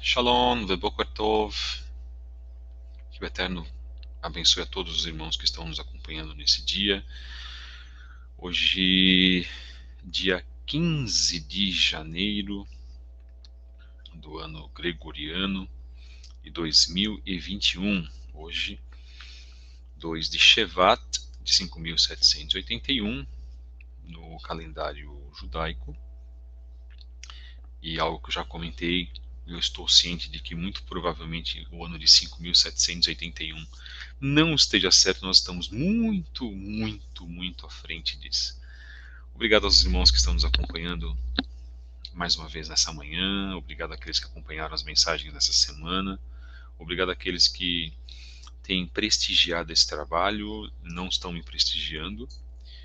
Shalom, Boker Tov. Que o Eterno abençoe a todos os irmãos que estão nos acompanhando nesse dia. Hoje, dia 15 de janeiro do ano gregoriano de 2021. Hoje, 2 de Shevat de 5781 no calendário judaico. E algo que eu já comentei, eu estou ciente de que muito provavelmente o ano de 5781 não esteja certo, nós estamos muito à frente disso. Obrigado aos irmãos que estão nos acompanhando mais uma vez nessa manhã, obrigado àqueles que acompanharam as mensagens nessa semana, obrigado àqueles que têm prestigiado esse trabalho, não estão me prestigiando,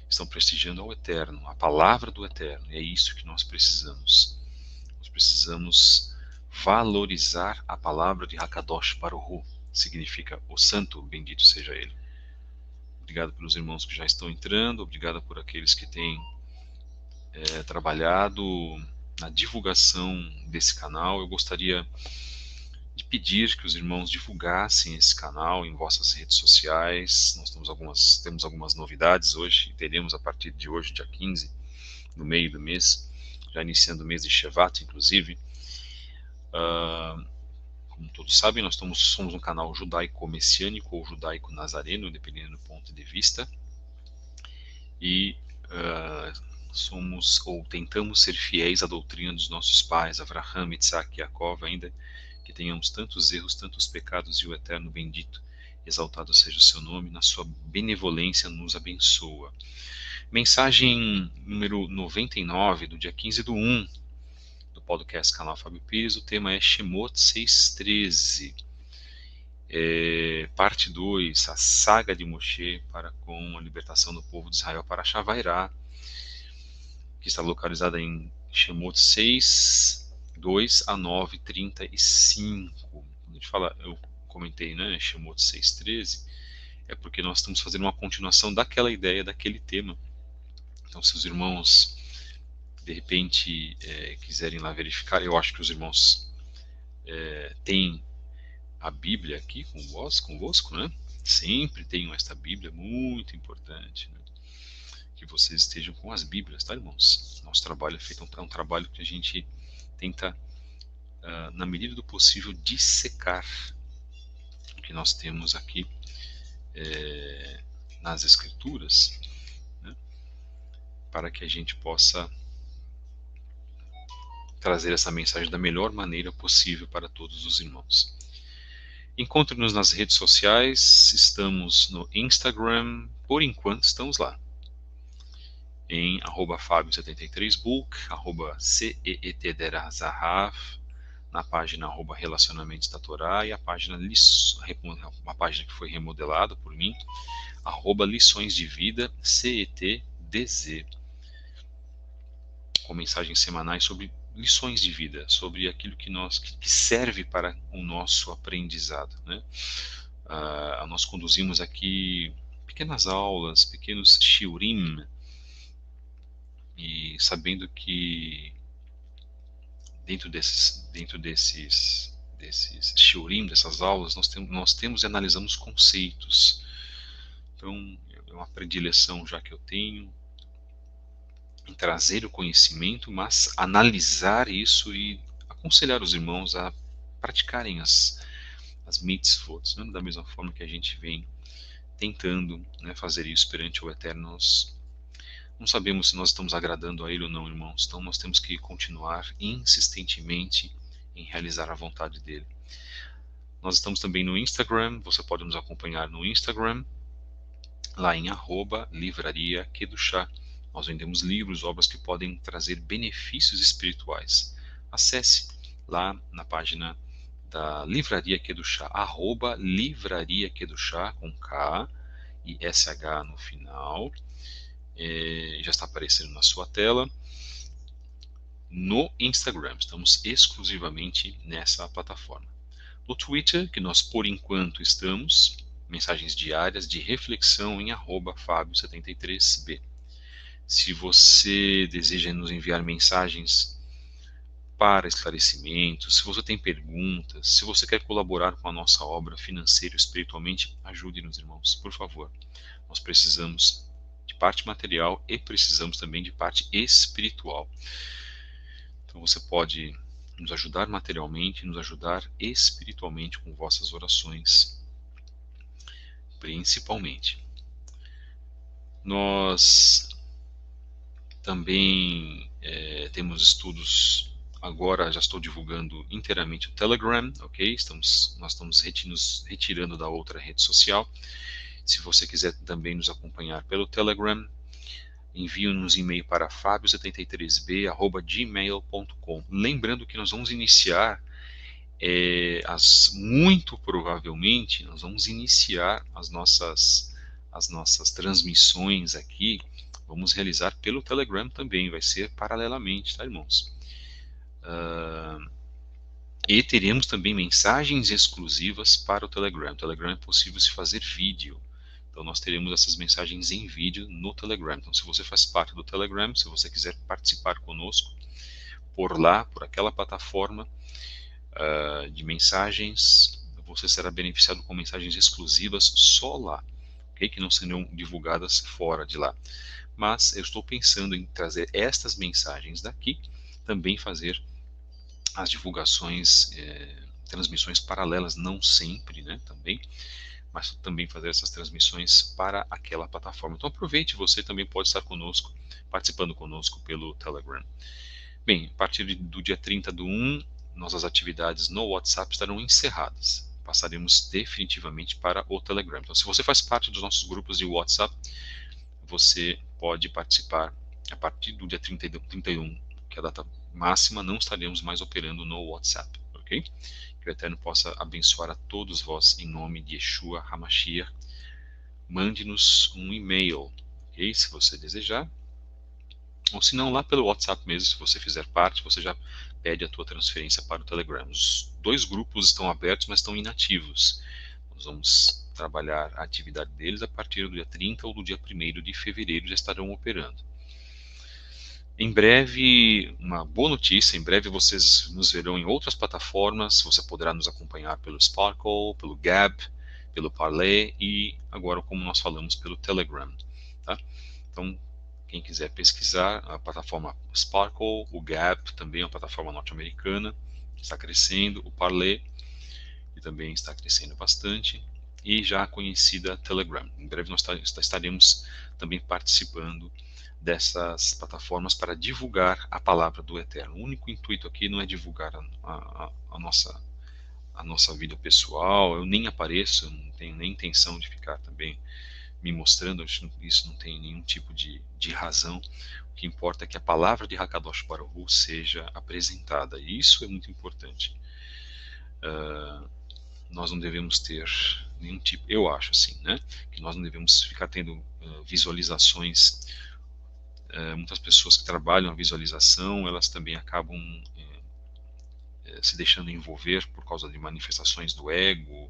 estão prestigiando ao Eterno, a palavra do Eterno, e é isso que nós precisamos. Nós precisamos valorizar a palavra de Hakadosh Baruch Hu, significa o santo, bendito seja ele. Obrigado pelos irmãos que já estão entrando, obrigado por aqueles que têm trabalhado na divulgação desse canal. Eu gostaria de pedir que os irmãos divulgassem esse canal em vossas redes sociais. Nós temos algumas novidades hoje, teremos a partir de hoje, dia 15, no meio do mês, já iniciando o mês de Shevat, inclusive. Como todos sabem, nós somos um canal judaico-messiânico ou judaico-nazareno, dependendo do ponto de vista. E somos ou tentamos ser fiéis à doutrina dos nossos pais, Avraham, Isaac e Jacob, ainda que tenhamos tantos erros, tantos pecados, e o Eterno bendito, exaltado seja o seu nome, na sua benevolência nos abençoa. Mensagem número 99, do dia 15/1, do podcast Canal Fábio Pires. O tema é Shemot 6:13, parte 2, a saga de Moshe para com a libertação do povo de Israel para Shavairá, que está localizada em Shemot 6, 2 a 9, 35. Quando a gente fala, eu comentei, né, Shemot 6:13, é porque nós estamos fazendo uma continuação daquela ideia, daquele tema. Então, se os irmãos de repente quiserem lá verificar, eu acho que os irmãos têm a Bíblia aqui convosco, né? Sempre tenham esta Bíblia, muito importante, né? Que vocês estejam com as Bíblias, tá, irmãos? Nosso trabalho é feito, é um trabalho que a gente tenta, na medida do possível, dissecar o que nós temos aqui nas Escrituras, né? Para que a gente possa trazer essa mensagem da melhor maneira possível para todos os irmãos. Encontre-nos nas redes sociais, estamos no Instagram, por enquanto estamos lá, em @fabio73book, @ceetderazahav, na página @relacionamentos da Torá, e a página, uma página que foi remodelada por mim, @lições de vida, CETDZ, com mensagens semanais sobre lições de vida, sobre aquilo que serve para o nosso aprendizado, né? Nós conduzimos aqui pequenas aulas, pequenos shiurim, e sabendo que dentro desses shiurim, dessas aulas, nós temos e analisamos conceitos. Então, é uma predileção já que eu tenho em trazer o conhecimento, mas analisar isso e aconselhar os irmãos a praticarem as mitzvot, né? Da mesma forma que a gente vem tentando, né, fazer isso perante o Eterno. Nós não sabemos se nós estamos agradando a Ele ou não, irmãos. Então nós temos que continuar insistentemente em realizar a vontade dEle. Nós estamos também no Instagram, você pode nos acompanhar no Instagram, lá em @livraria Kedushá. Nós vendemos livros, obras que podem trazer benefícios espirituais. Acesse lá na página da Livraria Kedushá, @livraria Kedushá, com K e SH no final. Já está aparecendo na sua tela. No Instagram, estamos exclusivamente nessa plataforma. No Twitter, que nós por enquanto estamos, mensagens diárias de reflexão em @fabio73b. Se você deseja nos enviar mensagens para esclarecimentos, se você tem perguntas, se você quer colaborar com a nossa obra financeira e espiritualmente, ajude-nos, irmãos, por favor. Nós precisamos de parte material e precisamos também de parte espiritual. Então você pode nos ajudar materialmente, nos ajudar espiritualmente com vossas orações, principalmente. Nós também temos estudos. Agora já estou divulgando inteiramente o Telegram, ok? Nós estamos nos retirando da outra rede social. Se você quiser também nos acompanhar pelo Telegram, envie-nos e-mail para fabio73b@gmail.com. Lembrando que nós vamos iniciar, muito provavelmente, nós vamos iniciar as nossas transmissões aqui. Vamos realizar pelo Telegram também, vai ser paralelamente, tá, irmãos? E teremos também mensagens exclusivas para o Telegram. O Telegram é possível se fazer vídeo. Então nós teremos essas mensagens em vídeo no Telegram. Então se você faz parte do Telegram, se você quiser participar conosco por lá, por aquela plataforma de mensagens, você será beneficiado com mensagens exclusivas só lá, okay? Que não serão divulgadas fora de lá. Mas eu estou pensando em trazer estas mensagens daqui, também fazer as divulgações, transmissões paralelas, não sempre, né, também, mas também fazer essas transmissões para aquela plataforma. Então aproveite, você também pode estar conosco, participando conosco pelo Telegram. Bem, a partir do dia 30/1, nossas atividades no WhatsApp estarão encerradas. Passaremos definitivamente para o Telegram. Então se você faz parte dos nossos grupos de WhatsApp, você pode participar a partir do dia 31, que é a data máxima. Não estaremos mais operando no WhatsApp, ok? Que o Eterno possa abençoar a todos vós em nome de Yeshua HaMashiach. Mande-nos um e-mail, ok? Se você desejar, ou se não, lá pelo WhatsApp mesmo, se você fizer parte, você já pede a tua transferência para o Telegram. Os dois grupos estão abertos, mas estão inativos. Nós vamos trabalhar a atividade deles a partir do dia 30 ou do dia 1º de fevereiro, já estarão operando. Em breve, uma boa notícia, em breve vocês nos verão em outras plataformas, você poderá nos acompanhar pelo Sparkle, pelo Gab, pelo Parler e agora, como nós falamos, pelo Telegram. Tá? Então, quem quiser pesquisar, a plataforma Sparkle, o Gab, também é uma plataforma norte-americana, está crescendo, o Parler, que também está crescendo bastante, e já a conhecida Telegram. Em breve nós estaremos também participando dessas plataformas para divulgar a palavra do Eterno. O único intuito aqui não é divulgar a nossa vida pessoal. Eu nem apareço, eu não tenho nem intenção de ficar também me mostrando, isso não tem nenhum tipo de razão. O que importa é que a palavra de Hakadosh Baruch Hu seja apresentada, e isso é muito importante. Nós não devemos ter nenhum tipo, eu acho assim, né, que nós não devemos ficar tendo visualizações. Muitas pessoas que trabalham a visualização, elas também acabam se deixando envolver por causa de manifestações do ego.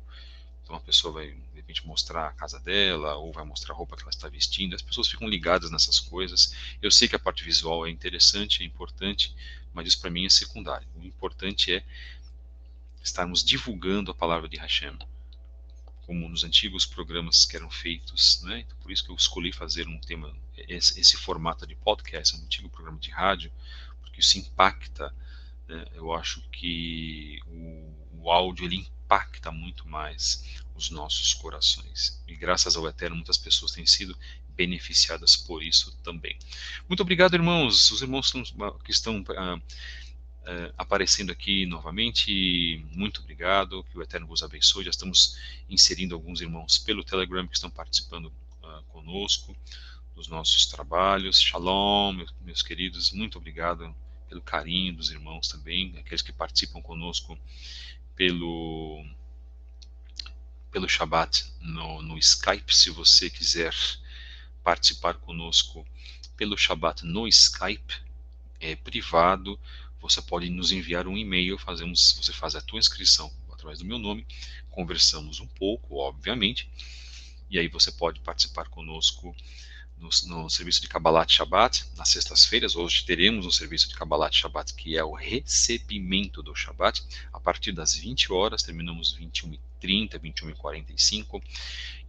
Então a pessoa vai, de repente, mostrar a casa dela, ou vai mostrar a roupa que ela está vestindo. As pessoas ficam ligadas nessas coisas. Eu sei que a parte visual é interessante, é importante, mas isso para mim é secundário. O importante é estarmos divulgando a palavra de Hashem, como nos antigos programas que eram feitos, né? Então, por isso que eu escolhi fazer um tema, esse formato de podcast, um antigo programa de rádio, porque isso impacta, né? Eu acho que o áudio ele impacta muito mais os nossos corações. E graças ao Eterno, muitas pessoas têm sido beneficiadas por isso também. Muito obrigado, irmãos. Os irmãos que estão aparecendo aqui novamente, muito obrigado, que o Eterno vos abençoe. Já estamos inserindo alguns irmãos pelo Telegram que estão participando conosco dos nossos trabalhos. Shalom, meus queridos, muito obrigado pelo carinho dos irmãos também, aqueles que participam conosco pelo Shabbat no Skype. Se você quiser participar conosco pelo Shabbat no Skype, é privado, você pode nos enviar um e-mail, você faz a tua inscrição através do meu nome, conversamos um pouco, obviamente, e aí você pode participar conosco no serviço de Kabbalat Shabbat, nas sextas-feiras. Hoje teremos um serviço de Kabbalat Shabbat, que é o recebimento do Shabbat, a partir das 20 horas, terminamos 21h30, 21h45,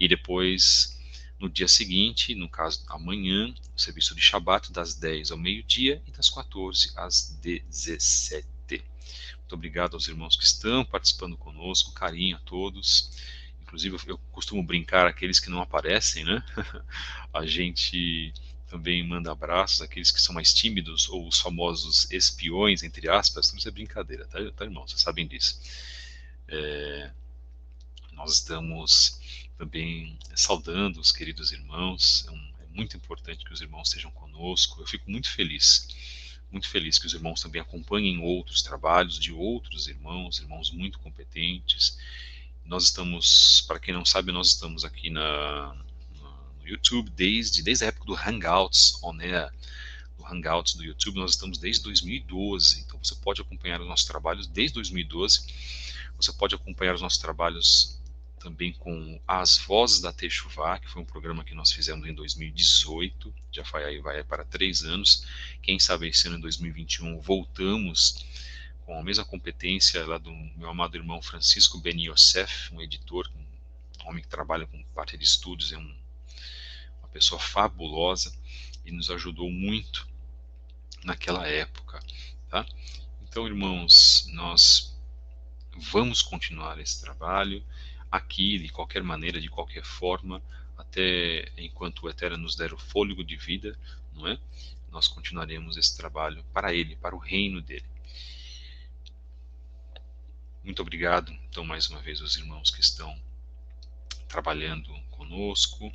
e depois, no dia seguinte, no caso amanhã, o serviço de Shabbat, das 10 ao meio-dia e das 14 às 17. Muito obrigado aos irmãos que estão participando conosco, carinho a todos. Inclusive, eu costumo brincar aqueles que não aparecem, né? A gente também manda abraços àqueles que são mais tímidos, ou os famosos espiões, entre aspas. Tudo isso é brincadeira, tá, irmão? Vocês sabem disso. Nós estamos também saudando os queridos irmãos. É muito importante que os irmãos estejam conosco. Eu fico muito feliz que os irmãos também acompanhem outros trabalhos de outros irmãos muito competentes. Nós estamos, para quem não sabe, nós estamos aqui no YouTube desde a época do Hangouts On Air. No Hangouts do YouTube nós estamos desde 2012, então você pode acompanhar os nossos trabalhos desde 2012. Você pode acompanhar os nossos trabalhos também com As Vozes da Teshuvá, que foi um programa que nós fizemos em 2018, já vai para 3 anos. Quem sabe esse ano, em 2021, voltamos com a mesma competência lá do meu amado irmão Francisco Ben Yosef, um editor, um homem que trabalha com parte de estudos, é uma pessoa fabulosa e nos ajudou muito naquela época, tá? Então, irmãos, nós vamos continuar esse trabalho aqui, de qualquer maneira, de qualquer forma, até enquanto o Eterno nos der o fôlego de vida, não é? Nós continuaremos esse trabalho para Ele, para o reino dele. Muito obrigado, então, mais uma vez, aos irmãos que estão trabalhando conosco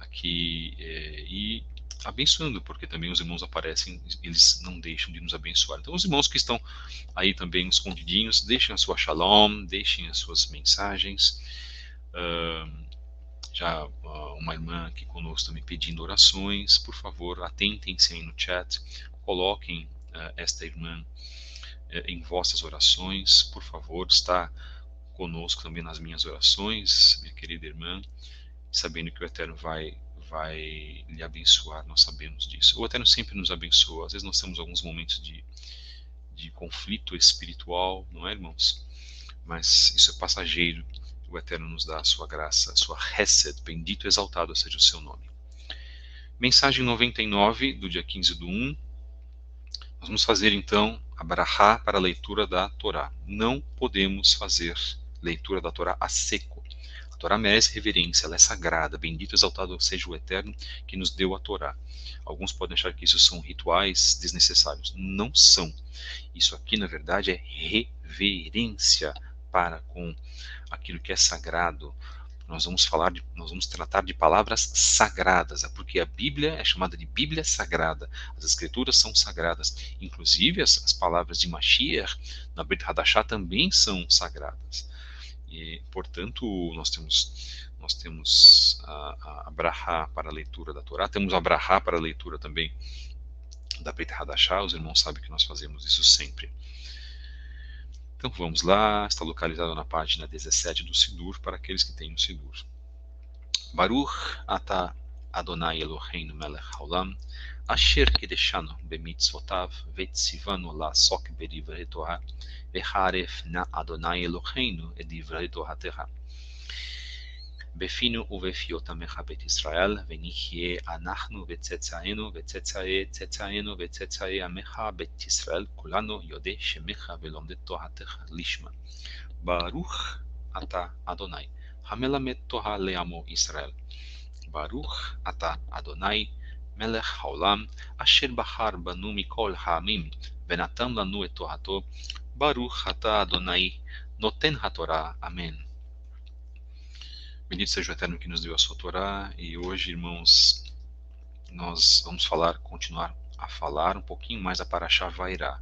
aqui e abençoando, porque também os irmãos aparecem, eles não deixam de nos abençoar. Então, os irmãos que estão aí também escondidinhos, deixem a sua shalom, deixem as suas mensagens. Uma irmã aqui conosco também pedindo orações. Por favor, atentem-se aí no chat, coloquem esta irmã em vossas orações, por favor, está conosco também nas minhas orações, minha querida irmã, sabendo que o Eterno vai lhe abençoar, nós sabemos disso. O Eterno sempre nos abençoa. Às vezes nós temos alguns momentos de conflito espiritual, não é, irmãos? Mas isso é passageiro. O Eterno nos dá a sua graça, a sua Hesed, bendito e exaltado seja o seu nome. Mensagem 99 do dia 15/1. Nós vamos fazer então a Brahá para a leitura da Torá. Não podemos fazer leitura da Torá a seco. A Torá merece reverência, ela é sagrada. Bendito e exaltado seja o Eterno que nos deu a Torá. Alguns podem achar que isso são rituais desnecessários. Não são. Isso aqui, na verdade, é reverência para com aquilo que é sagrado. Nós vamos tratar de palavras sagradas, porque a Bíblia é chamada de Bíblia Sagrada. As Escrituras são sagradas. Inclusive, as palavras de Mashiach, na Brit Hadashah, também são sagradas. E, portanto, nós temos a Brahá para a leitura da Torá, temos a Brahá para a leitura também da Brit Hadashah. Os irmãos sabem que nós fazemos isso sempre. Então vamos lá, está localizado na página 17 do Sidur, para aqueles que têm o Sidur. Baruch ata Adonai Eloheinu melech haolam, asher kedeshanu bemitzvotav vetzivanu la'asok bedivrei Torah, vecharef na Adonai Eloheinu et divrei Toratecha. בפינו ובפיות עמך בית ישראל, ונחיה אנחנו וצאצאינו וצאצאי צאצאינו וצאצאי עמך בית ישראל, כולנו יודעי שמך ולומדי תורתך לשמה. ברוך אתה אדוני, המלמד תורה לעמו ישראל. ברוך אתה אדוני, מלך העולם, אשר בחר בנו מכל העמים, ונתן לנו את תורתו. ברוך אתה אדוני, נותן התורה, אמן. Bendito seja o Eterno que nos deu a sua Torá. E hoje, irmãos, nós vamos continuar a falar um pouquinho mais da Parashá Vairá.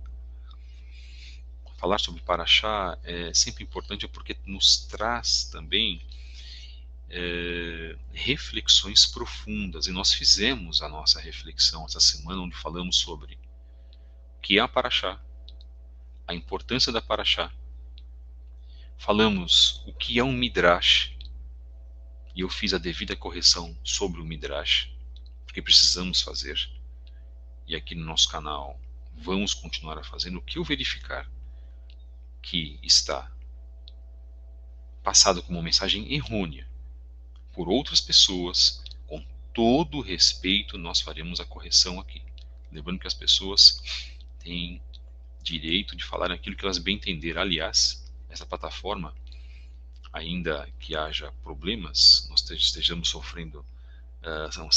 Falar sobre Parashá é sempre importante porque nos traz também reflexões profundas. E nós fizemos a nossa reflexão essa semana, onde falamos sobre o que é a Parashá, a importância da Parashá. Falamos o que é um Midrash, e eu fiz a devida correção sobre o Midrash. que precisamos fazer, e aqui no nosso canal vamos continuar a fazer, no que eu verificar que está passado como uma mensagem errônea por outras pessoas, com todo o respeito, nós faremos a correção aqui. Lembrando que as pessoas têm direito de falar aquilo que elas bem entenderem. Aliás, essa plataforma, ainda que haja problemas, nós estejamos sofrendo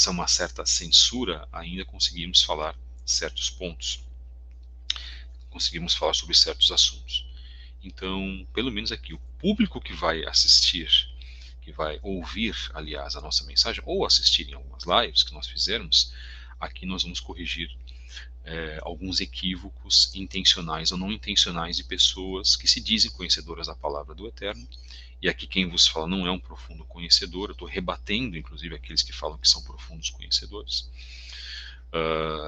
uma certa censura, ainda conseguimos falar certos pontos, conseguimos falar sobre certos assuntos. Então, pelo menos aqui, o público que vai assistir, que vai ouvir, aliás, a nossa mensagem, ou assistir em algumas lives que nós fizermos, aqui nós vamos corrigir alguns equívocos intencionais ou não intencionais de pessoas que se dizem conhecedoras da palavra do Eterno. E aqui quem vos fala não é um profundo conhecedor, eu estou rebatendo, inclusive, aqueles que falam que são profundos conhecedores,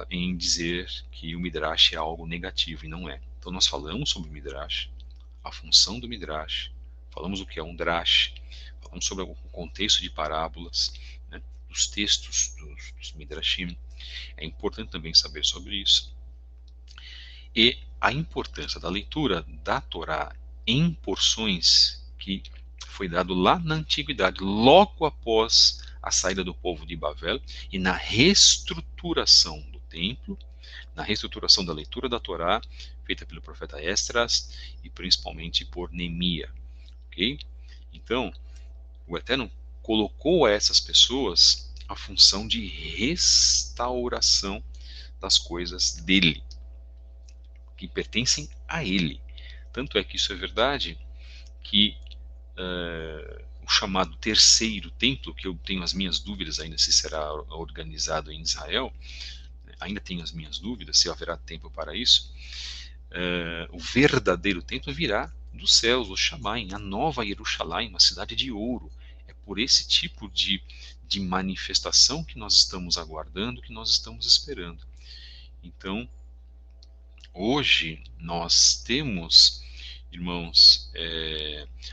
em dizer que o Midrash é algo negativo, e não é. Então nós falamos sobre o Midrash, a função do Midrash, falamos o que é um Drash, falamos sobre o contexto de parábolas, né, dos textos dos Midrashim. É importante também saber sobre isso. E a importância da leitura da Torá em porções que foi dado lá na antiguidade, logo após a saída do povo de Babel, e na reestruturação do templo, na reestruturação da leitura da Torá, feita pelo profeta Esdras e principalmente por Neemia. Okay? Então, o Eterno colocou a essas pessoas a função de restauração das coisas dele, que pertencem a ele. Tanto é que isso é verdade que o chamado terceiro templo, que eu tenho as minhas dúvidas ainda se será organizado em Israel, ainda tenho as minhas dúvidas se haverá tempo para isso, o verdadeiro templo virá dos céus, o Shamaim, a nova Jerusalém, uma cidade de ouro. É por esse tipo de manifestação que nós estamos aguardando, que nós estamos esperando. Então, hoje nós temos, irmãos,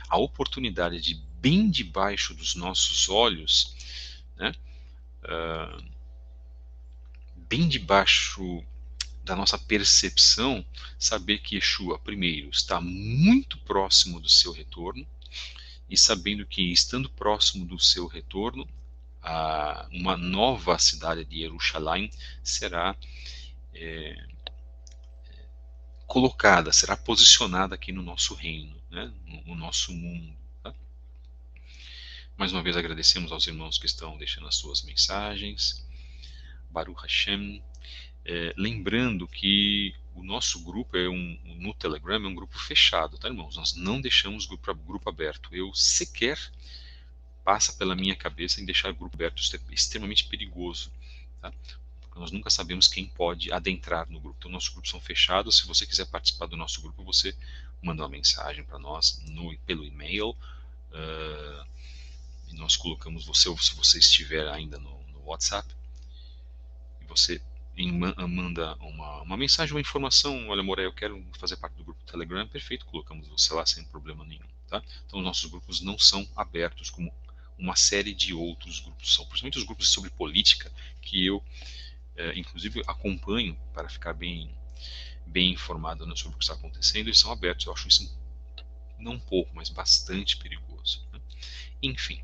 a oportunidade de, bem debaixo dos nossos olhos, né, bem debaixo da nossa percepção, saber que Yeshua, primeiro, está muito próximo do seu retorno, e sabendo que, estando próximo do seu retorno, uma nova cidade de Jerusalém será colocada, será posicionada aqui no nosso reino, né, no nosso mundo. Tá? Mais uma vez agradecemos aos irmãos que estão deixando as suas mensagens. Baruch Hashem. Lembrando que o nosso grupo no Telegram é um grupo fechado, tá, irmãos? Nós não deixamos o grupo aberto. Eu sequer passa pela minha cabeça em deixar o grupo aberto. Isso é extremamente perigoso, tá? Porque nós nunca sabemos quem pode adentrar no grupo. Então, nossos grupos são fechados. Se você quiser participar do nosso grupo, você manda uma mensagem para nós pelo e-mail. E nós colocamos você, se você estiver ainda no WhatsApp, e você manda uma mensagem, uma informação: olha, Moré, eu quero fazer parte do grupo Telegram. Perfeito, colocamos você lá sem problema nenhum. Tá? Então, os nossos grupos não são abertos como uma série de outros grupos são, principalmente os grupos sobre política, que eu, inclusive, acompanho para ficar bem informado, né, sobre o que está acontecendo. Eles são abertos. Eu acho isso não um pouco, mas bastante perigoso. Né? Enfim,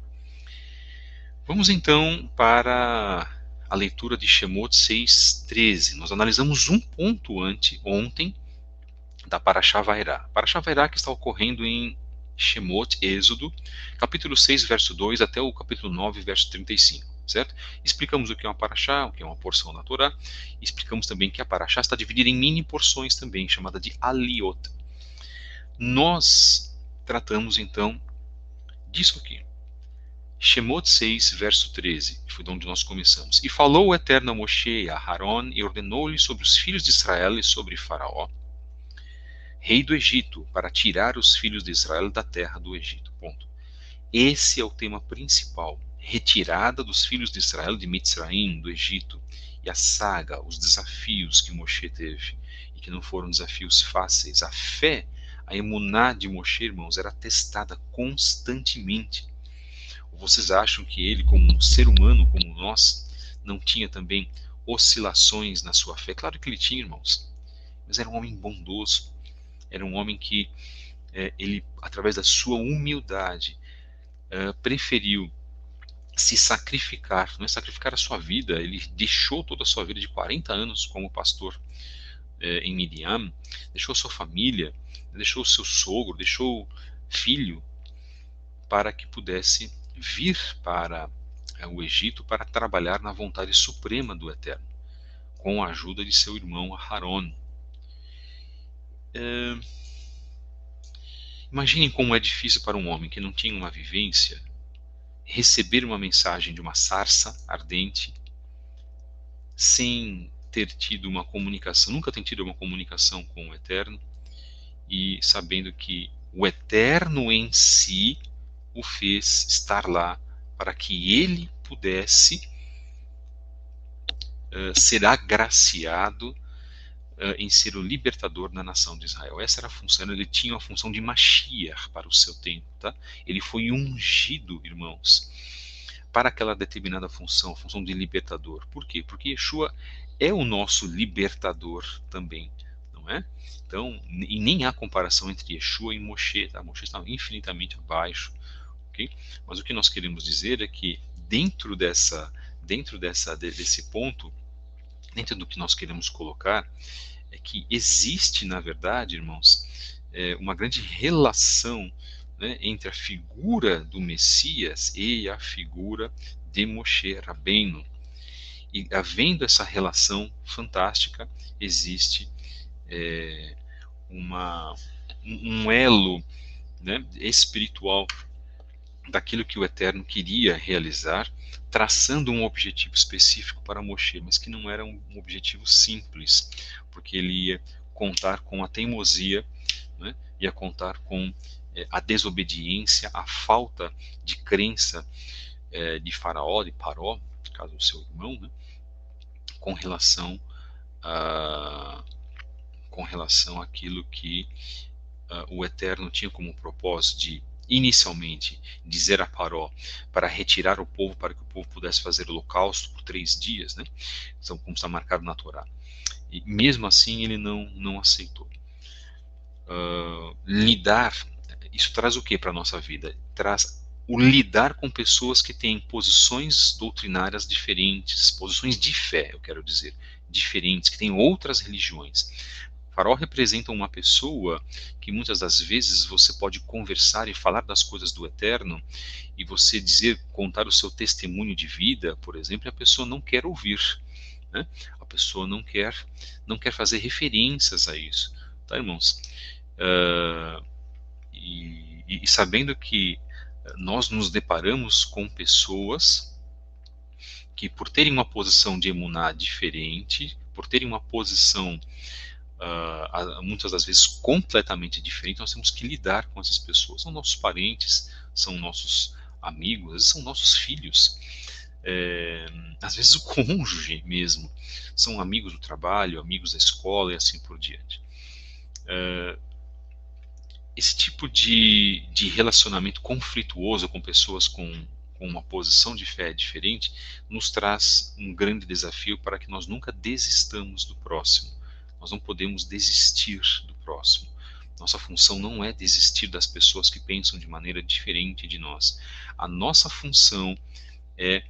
vamos então para a leitura de Shemot 6:13. Nós analisamos um ponto ontem da Parashá Vairá. Parashá Vairá que está ocorrendo em Shemot, Êxodo, capítulo 6, verso 2, até o capítulo 9, verso 35. Certo? Explicamos o que é uma Parashá, o que é uma porção da Torá. Explicamos também que a Parashá está dividida em mini porções também, chamada de Aliot. Nós tratamos então disso aqui. Shemot 6, verso 13, que foi de onde nós começamos. E falou o Eterno a Moshe e a Aharon, e ordenou-lhe sobre os filhos de Israel e sobre Faraó, rei do Egito, para tirar os filhos de Israel da terra do Egito. Ponto. Esse é o tema principal. Retirada dos filhos de Israel de Mitzraim, do Egito, e a saga, os desafios que Moshe teve, e que não foram desafios fáceis. A fé, a emuná de Moshe, irmãos, era testada constantemente. Ou vocês acham que ele, como um ser humano como nós, não tinha também oscilações na sua fé? Claro que ele tinha, irmãos, mas era um homem bondoso, era um homem que ele, através da sua humildade, preferiu se sacrificar, não é sacrificar a sua vida, ele deixou toda a sua vida de 40 anos como pastor em Midian, deixou sua família, deixou seu sogro, deixou filho, para que pudesse vir para o Egito para trabalhar na vontade suprema do Eterno, com a ajuda de seu irmão Haron. Imaginem como é difícil para um homem que não tinha uma vivência receber uma mensagem de uma sarça ardente sem ter tido uma comunicação, nunca ter tido uma comunicação com o Eterno, e sabendo que o Eterno em si o fez estar lá para que ele pudesse ser agraciado em ser o libertador da nação de Israel. Essa era a função, ele tinha a função de Mashiach para o seu tempo. Tá? Ele foi ungido, irmãos, para aquela determinada função, a função de libertador. Por quê? Porque Yeshua é o nosso libertador também, não é? Então, e nem há comparação entre Yeshua e Moshe, tá? Moshe está infinitamente abaixo, ok? Mas o que nós queremos dizer é que dentro desse ponto, dentro do que nós queremos colocar, é que existe, na verdade, irmãos, uma grande relação, né, entre a figura do Messias e a figura de Moshe Rabbeinu. E havendo essa relação fantástica, existe um elo, né, espiritual daquilo que o Eterno queria realizar, traçando um objetivo específico para Moshe, mas que não era um objetivo simples, porque ele ia contar com a teimosia, né, ia contar com a desobediência, a falta de crença de Faraó, de Paró, no caso do seu irmão, né, com relação àquilo que o Eterno tinha como propósito de, inicialmente, dizer a Paró para retirar o povo, para que o povo pudesse fazer o holocausto por 3 dias, né? Então, como está marcado na Torá. E mesmo assim ele não aceitou. Lidar, isso traz o que para a nossa vida? Traz o lidar com pessoas que têm posições doutrinárias diferentes, posições de fé, eu quero dizer, diferentes, que têm outras religiões. Faraó representa uma pessoa que muitas das vezes você pode conversar e falar das coisas do Eterno, e você dizer, contar o seu testemunho de vida, por exemplo, e a pessoa não quer ouvir, né? A pessoa não quer fazer referências a isso, tá, irmãos? E sabendo que nós nos deparamos com pessoas que, por terem uma posição de emuná diferente, por terem uma posição muitas das vezes completamente diferente, nós temos que lidar com essas pessoas. São nossos parentes, são nossos amigos, às vezes são nossos filhos, às vezes o cônjuge mesmo, são amigos do trabalho, amigos da escola e assim por diante. Esse tipo de relacionamento conflituoso com pessoas com uma posição de fé diferente nos traz um grande desafio para que nós nunca desistamos do próximo. Nós não podemos desistir do próximo. Nossa função não é desistir das pessoas que pensam de maneira diferente de nós. A nossa função é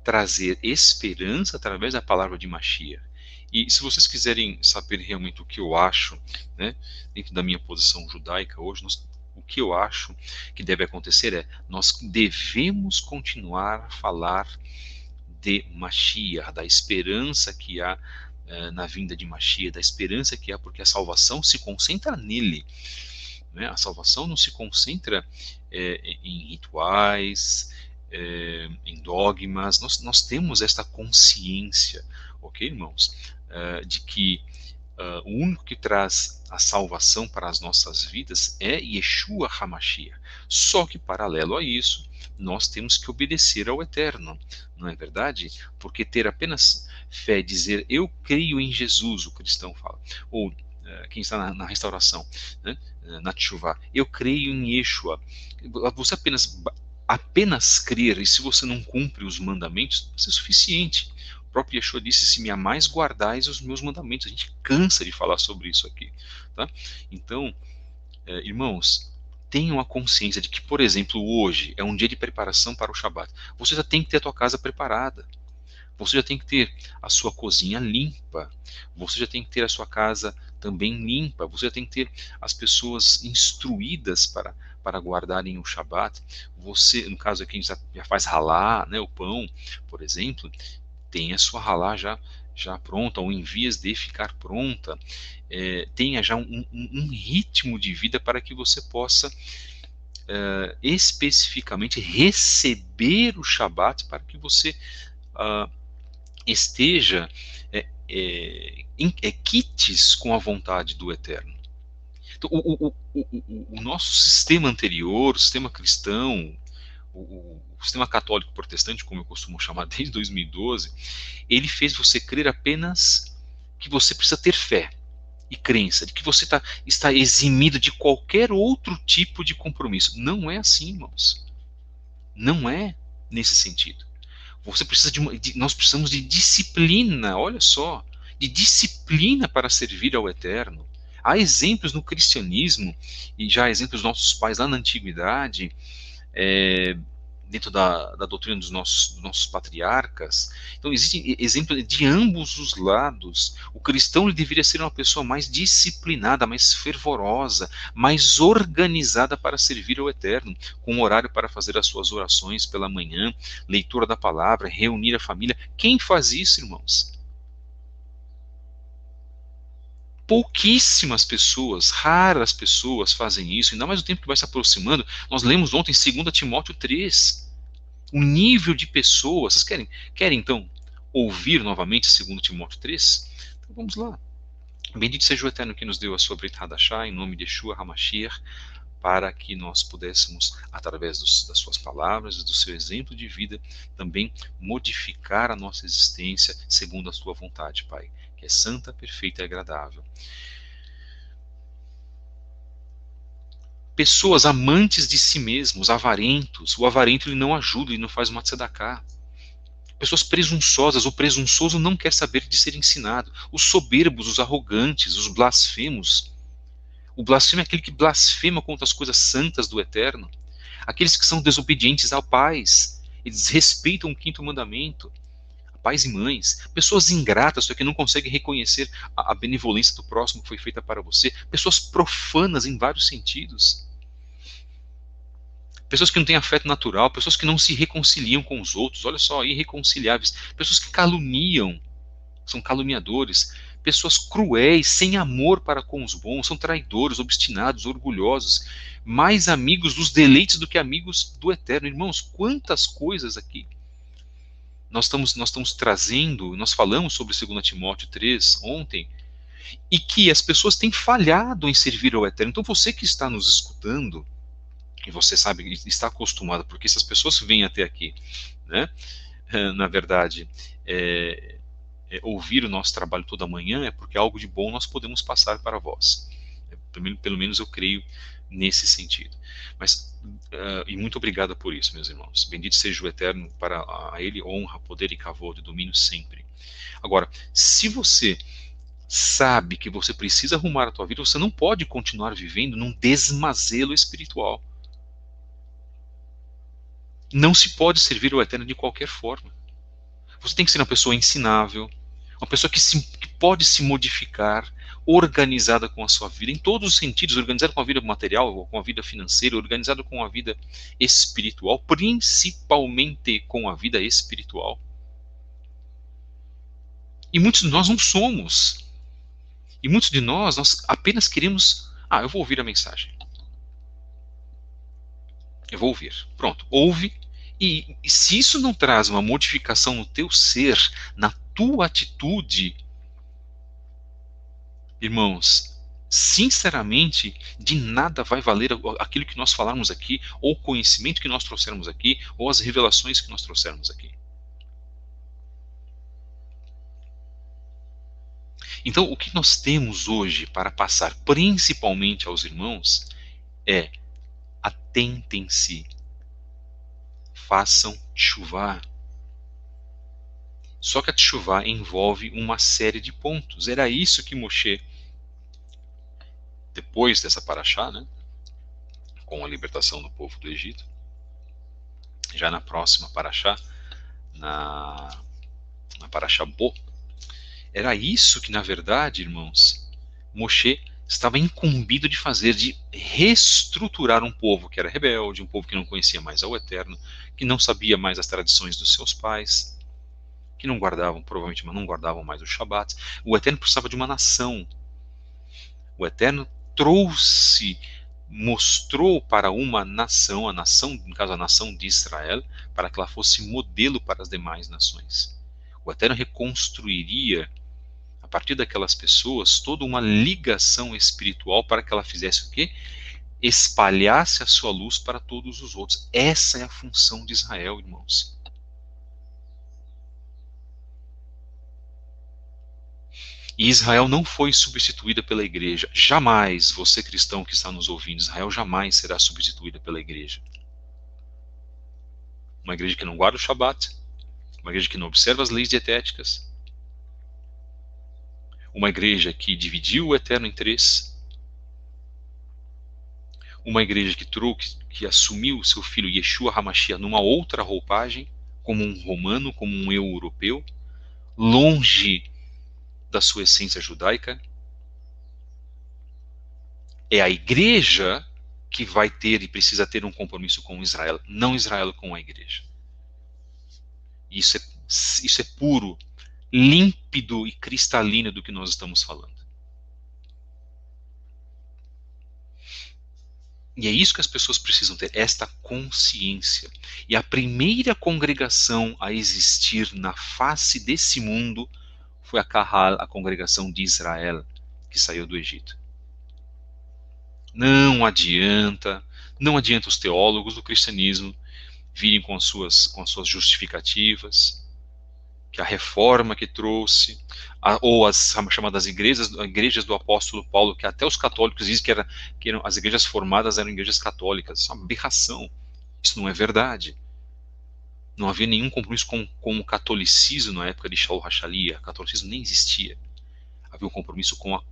trazer esperança através da palavra de Mashiach. E se vocês quiserem saber realmente o que eu acho, né, dentro da minha posição judaica hoje, o que eu acho que deve acontecer é, nós devemos continuar a falar de Mashiach, da esperança que há na vinda de Mashiach, da esperança que há, porque a salvação se concentra nele, né? A salvação não se concentra em rituais, em dogmas. Nós temos esta consciência, ok, irmãos, de que o único que traz a salvação para as nossas vidas é Yeshua HaMashiach. Só que, paralelo a isso, nós temos que obedecer ao Eterno, não é verdade? Porque ter apenas fé, dizer eu creio em Jesus, o cristão fala, ou quem está na restauração, né, na Teshuvah, eu creio em Yeshua, você apenas apenas crer, e se você não cumpre os mandamentos, isso é suficiente. O próprio Yeshua disse: se me amais, guardais os meus mandamentos. A gente cansa de falar sobre isso aqui. Tá? Então, irmãos, tenham a consciência de que, por exemplo, hoje é um dia de preparação para o Shabat. Você já tem que ter a tua casa preparada. Você já tem que ter a sua cozinha limpa. Você já tem que ter a sua casa também limpa. Você já tem que ter as pessoas instruídas para guardarem o Shabat. Você, no caso aqui, já faz ralar, né, o pão, por exemplo, tem a sua halá já pronta, ou em vias de ficar pronta. Tenha já um ritmo de vida para que você possa especificamente receber o Shabat, para que você esteja quites com a vontade do Eterno. Então, o nosso sistema anterior, o sistema cristão, o sistema católico protestante, como eu costumo chamar desde 2012, ele fez você crer apenas que você precisa ter fé e crença, de que você está eximido de qualquer outro tipo de compromisso. Não é assim, irmãos. Não é nesse sentido. Você precisa nós precisamos de disciplina, olha só, de disciplina para servir ao Eterno. Há exemplos no cristianismo, e já exemplos dos nossos pais lá na antiguidade, dentro da doutrina dos nossos patriarcas. Então existe exemplo de ambos os lados. O cristão ele deveria ser uma pessoa mais disciplinada, mais fervorosa, mais organizada para servir ao Eterno, com um horário para fazer as suas orações pela manhã, leitura da palavra, reunir a família. Quem faz isso, irmãos? Pouquíssimas pessoas, raras pessoas fazem isso, ainda mais o tempo que vai se aproximando. Nós lemos ontem em 2 Timóteo 3, o nível de pessoas. Vocês querem então ouvir novamente 2 Timóteo 3? Então vamos lá. Bendito seja o Eterno que nos deu a sua Brit Hadashah, em nome de Yeshua HaMashiach, para que nós pudéssemos, através das suas palavras e do seu exemplo de vida, também modificar a nossa existência segundo a sua vontade, Pai, que é santa, perfeita e agradável. Pessoas amantes de si mesmos, avarentos. O avarento ele não ajuda, ele não faz uma tzedakah. Pessoas presunçosas, o presunçoso não quer saber de ser ensinado. Os soberbos, os arrogantes, os blasfemos. O blasfemo é aquele que blasfema contra as coisas santas do Eterno. Aqueles que são desobedientes aos pais, eles respeitam o quinto mandamento. Pais e mães, pessoas ingratas, só que não conseguem reconhecer a benevolência do próximo que foi feita para você, pessoas profanas em vários sentidos, pessoas que não têm afeto natural, pessoas que não se reconciliam com os outros, olha só, irreconciliáveis, pessoas que caluniam, são caluniadores, pessoas cruéis, sem amor para com os bons, são traidores, obstinados, orgulhosos, mais amigos dos deleites do que amigos do Eterno. Irmãos, quantas coisas aqui nós estamos trazendo, nós falamos sobre 2 Timóteo 3 ontem, e que as pessoas têm falhado em servir ao Eterno. Então você que está nos escutando, e você sabe, está acostumado, porque essas pessoas vêm até aqui, né? Na verdade, ouvir o nosso trabalho toda manhã é porque algo de bom nós podemos passar para vós. Pelo menos eu creio nesse sentido. Mas, e muito obrigado por isso, meus irmãos. Bendito seja o Eterno, para a Ele honra, poder e cavalo e domínio sempre. Agora, se você sabe que você precisa arrumar a tua vida, você não pode continuar vivendo num desmazelo espiritual. Não se pode servir o Eterno de qualquer forma. Você tem que ser uma pessoa ensinável, uma pessoa que pode se modificar, organizada com a sua vida, em todos os sentidos, organizada com a vida material, com a vida financeira, organizada com a vida espiritual, principalmente com a vida espiritual. E muitos de nós não somos. E muitos de nós apenas queremos, eu vou ouvir a mensagem. Eu vou ouvir. Pronto, ouve. E se isso não traz uma modificação no teu ser, na tua atitude, irmãos, sinceramente, de nada vai valer aquilo que nós falarmos aqui, ou o conhecimento que nós trouxermos aqui, ou as revelações que nós trouxermos aqui. Então, o que nós temos hoje para passar, principalmente aos irmãos, é: atentem-se façam teshuvá. Só que a teshuvá envolve uma série de pontos. Era isso que Moshe, depois dessa paraxá, né, com a libertação do povo do Egito, já na próxima paraxá, na paraxá Bo, era isso que, na verdade, irmãos, Moshe estava incumbido de fazer, de reestruturar um povo que era rebelde, um povo que não conhecia mais ao Eterno, que não sabia mais as tradições dos seus pais, que não guardavam, provavelmente não guardavam mais os Shabat. O Eterno precisava de uma nação. O Eterno trouxe, mostrou para uma nação, a nação, no caso a nação de Israel, para que ela fosse modelo para as demais nações. O Eterno reconstruiria, a partir daquelas pessoas, toda uma ligação espiritual para que ela fizesse o quê? Espalhasse a sua luz para todos os outros. Essa é a função de Israel, irmãos. E Israel não foi substituída pela igreja. Jamais, você cristão que está nos ouvindo, Israel jamais será substituída pela igreja. Uma igreja que não guarda o Shabat, uma igreja que não observa as leis dietéticas, uma igreja que dividiu o eterno em três, uma igreja que assumiu o seu filho Yeshua HaMashiach numa outra roupagem, como um romano, como um europeu, longe da sua essência judaica. É a igreja que vai ter e precisa ter um compromisso com Israel, não Israel com a igreja. Isso é puro, límpido e cristalino do que nós estamos falando. E é isso que as pessoas precisam ter, esta consciência. E a primeira congregação a existir na face desse mundo foi a Kahal, a congregação de Israel, que saiu do Egito. Não adianta os teólogos do cristianismo virem com as suas justificativas, que a reforma que trouxe, ou as chamadas igrejas do apóstolo Paulo, que até os católicos dizem que as igrejas formadas eram igrejas católicas. Isso é uma aberração. Isso não é verdade. Não havia nenhum compromisso com o catolicismo na época de Shaul HaShalia. O catolicismo nem existia. Havia um compromisso com a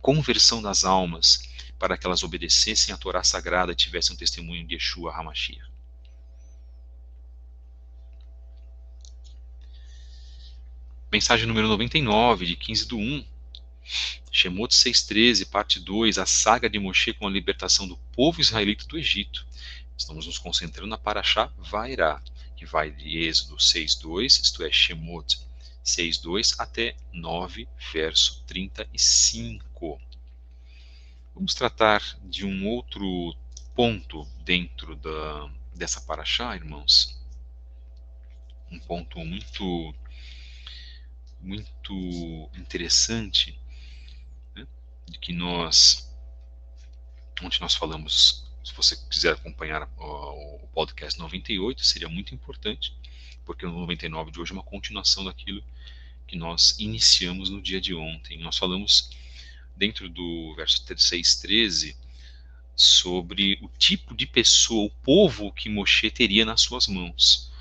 conversão das almas, para que elas obedecessem à Torá Sagrada e tivessem um testemunho de Yeshua HaMashiach. Mensagem número 99, de 15/1. Shemot 6:13, parte 2, a saga de Moshe com a libertação do povo israelita do Egito. Estamos nos concentrando na Paraxá Vairá, que vai de Êxodo 6:2, isto é, Shemot 6:2, até 9, verso 35. Vamos tratar de um outro ponto dentro dessa Paraxá, irmãos. Um ponto muito interessante, né, de que onde nós falamos, se você quiser acompanhar o podcast 98, seria muito importante, porque o 99 de hoje é uma continuação daquilo que nós iniciamos no dia de ontem. Nós falamos dentro do verso 6:13 sobre o tipo de pessoa, o povo que Moshe teria nas suas mãos.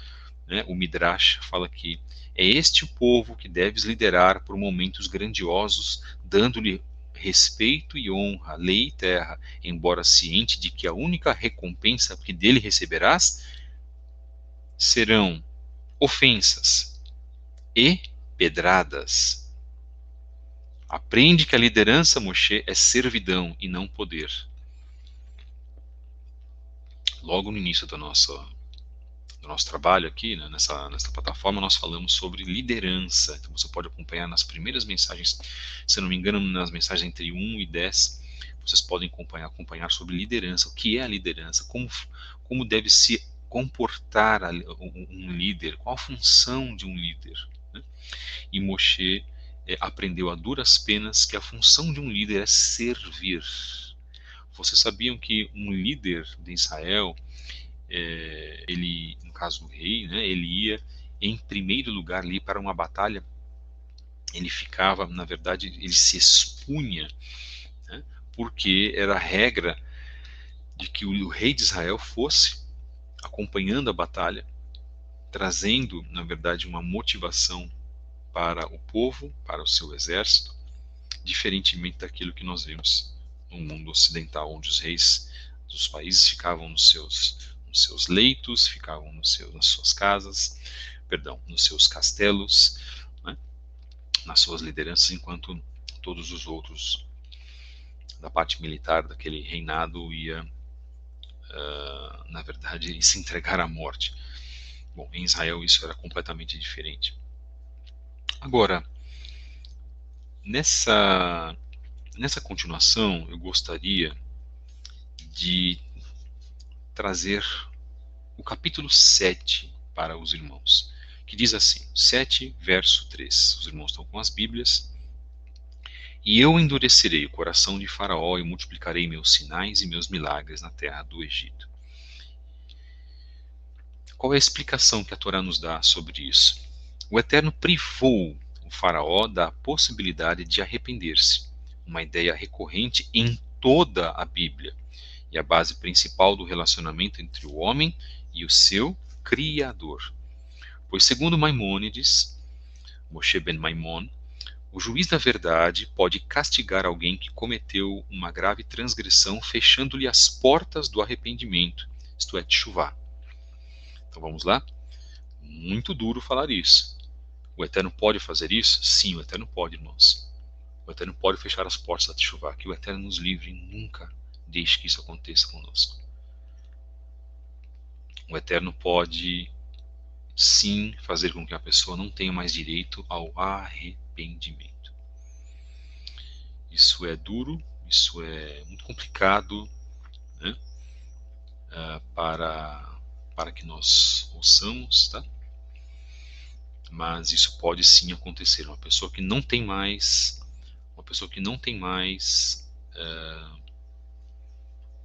Né? O Midrash fala que é este o povo que deves liderar por momentos grandiosos, dando-lhe respeito e honra, lei e terra, embora ciente de que a única recompensa que dele receberás serão ofensas e pedradas. Aprende que a liderança, Moshe, é servidão e não poder. Logo no início do nosso trabalho aqui, né, nessa plataforma, nós falamos sobre liderança. Então você pode acompanhar nas primeiras mensagens, se eu não me engano, nas mensagens entre 1 e 10, vocês podem acompanhar sobre liderança. O que é a liderança? Como deve se comportar um líder? Qual a função de um líder? Né? E Moshe aprendeu a duras penas que a função de um líder é servir. Vocês sabiam que um líder de Israel, ele, no caso do rei, né, ele ia em primeiro lugar ali para uma batalha, ele ficava, na verdade, ele se expunha, né, porque era a regra de que o rei de Israel fosse acompanhando a batalha, trazendo, na verdade, uma motivação para o povo, para o seu exército, diferentemente daquilo que nós vemos no mundo ocidental, onde os reis dos países ficavam nos seus leitos, ficavam nas suas casas, perdão, nos seus castelos, né, nas suas lideranças, enquanto todos os outros da parte militar daquele reinado ia, na verdade, se entregar à morte. Bom, em Israel isso era completamente diferente. Agora, nessa continuação, eu gostaria de trazer o capítulo 7 para os irmãos, que diz assim, 7, verso 3. Os irmãos estão com as Bíblias. E eu endurecerei o coração de Faraó e multiplicarei meus sinais e meus milagres na terra do Egito. Qual é a explicação que a Torá nos dá sobre isso? O Eterno privou o Faraó da possibilidade de arrepender-se, uma ideia recorrente em toda a Bíblia, e a base principal do relacionamento entre o homem e o seu Criador. Pois, segundo Maimônides, Moshe ben Maimon, o juiz da verdade pode castigar alguém que cometeu uma grave transgressão, fechando-lhe as portas do arrependimento, isto é, teshuvá. Então vamos lá? Muito duro falar isso. O Eterno pode fazer isso? Sim, o Eterno pode, irmãos. O Eterno pode fechar as portas da teshuvá, que o Eterno nos livre e nunca deixe que isso aconteça conosco. O Eterno pode, sim, fazer com que a pessoa não tenha mais direito ao arrependimento. Isso é duro, isso é muito complicado, né? Para que nós ouçamos, tá? Mas isso pode sim acontecer. Uma pessoa que não tem mais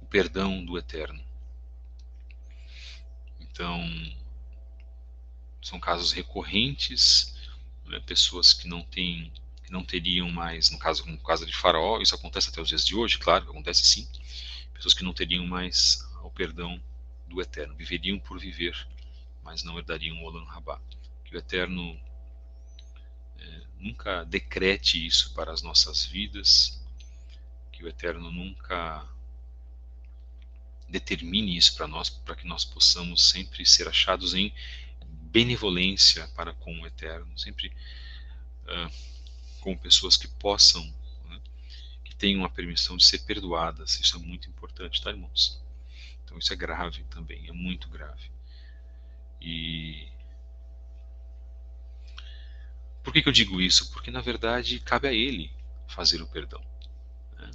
o perdão do Eterno. Então, são casos recorrentes, né? Pessoas que não teriam mais, no caso de Faraó, isso acontece até os dias de hoje, claro, acontece sim. Pessoas que não teriam mais o perdão do Eterno, viveriam por viver, mas não herdariam o Olam Rabá. Que o Eterno nunca decrete isso para as nossas vidas, que o Eterno nunca determine isso para nós, para que nós possamos sempre ser achados em benevolência para com o Eterno, sempre com pessoas que possam, né, que tenham a permissão de ser perdoadas. Isso é muito importante, tá, irmãos? Então isso é grave também, é muito grave. E por que eu digo isso? Porque na verdade cabe a Ele fazer o perdão.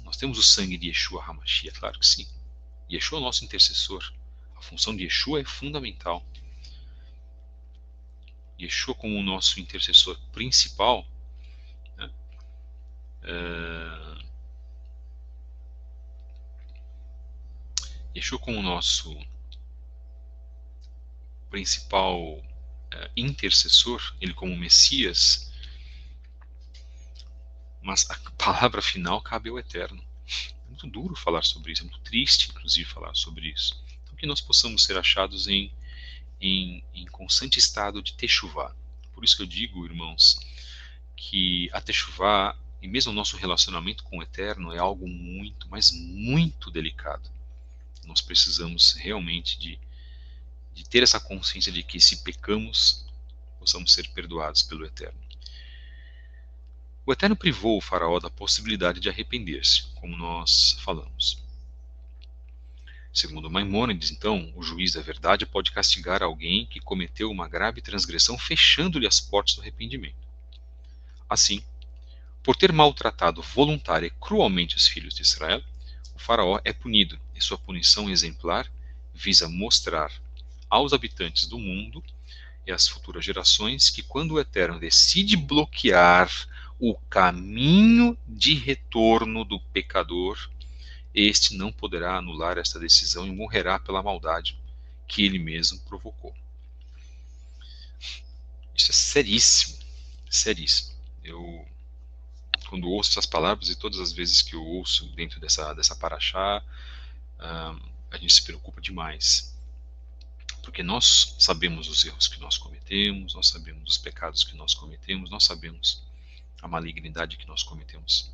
Nós temos o sangue de Yeshua HaMashiach, claro que sim. Yeshua é o nosso intercessor. A função de Yeshua é fundamental. Yeshua como o nosso intercessor principal, né, Yeshua como o nosso principal intercessor, ele como Messias, mas a palavra final cabe ao Eterno. É muito duro falar sobre isso, é muito triste, inclusive, falar sobre isso. Então, que nós possamos ser achados em constante estado de techuvá. Por isso que eu digo, irmãos, que a techuvá, e mesmo o nosso relacionamento com o Eterno, é algo muito, mas muito delicado. Nós precisamos realmente de ter essa consciência de que se pecamos, possamos ser perdoados pelo Eterno. O Eterno privou o faraó da possibilidade de arrepender-se, como nós falamos. Segundo Maimônides, então, o juiz da verdade pode castigar alguém que cometeu uma grave transgressão, fechando-lhe as portas do arrependimento. Assim, por ter maltratado voluntária e cruelmente os filhos de Israel, o faraó é punido, e sua punição exemplar visa mostrar aos habitantes do mundo e às futuras gerações que quando o Eterno decide bloquear o caminho de retorno do pecador, este não poderá anular esta decisão e morrerá pela maldade que ele mesmo provocou. Isso é seríssimo, seríssimo. Eu, quando ouço essas palavras, e todas as vezes que eu ouço dentro dessa paraxá, a gente se preocupa demais. Porque nós sabemos os erros que nós cometemos, nós sabemos os pecados que nós cometemos, nós sabemos a malignidade que nós cometemos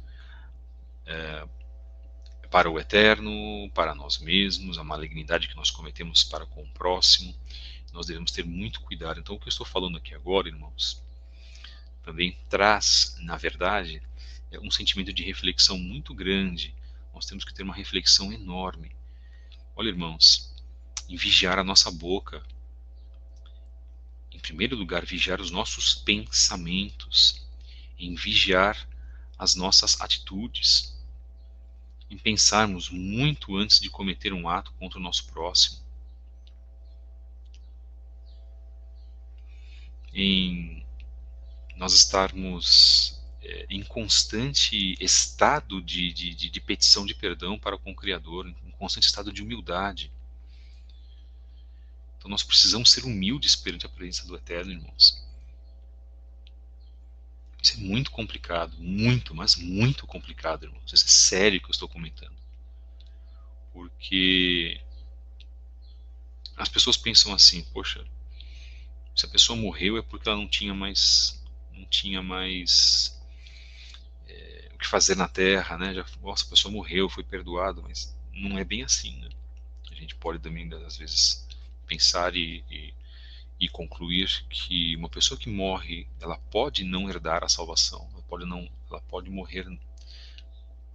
para o eterno, para nós mesmos, a malignidade que nós cometemos para com o próximo. Nós devemos ter muito cuidado. Então, o que eu estou falando aqui agora, irmãos, também traz, na verdade, um sentimento de reflexão muito grande. Nós temos que ter uma reflexão enorme. Olha, irmãos, em vigiar a nossa boca. Em primeiro lugar, vigiar os nossos pensamentos, em vigiar as nossas atitudes, em pensarmos muito antes de cometer um ato contra o nosso próximo, em nós estarmos em constante estado de petição de perdão para com o Criador, em constante estado de humildade. Então nós precisamos ser humildes perante a presença do Eterno, irmãos. Isso é muito complicado, muito, mas muito complicado, irmãos. Isso é sério que eu estou comentando. Porque as pessoas pensam assim, poxa, se a pessoa morreu é porque ela não tinha mais o que fazer na Terra, né? Nossa, a pessoa morreu, foi perdoado, mas não é bem assim, né? A gente pode também, às vezes, pensar e concluir que uma pessoa que morre, ela pode não herdar a salvação, ela pode morrer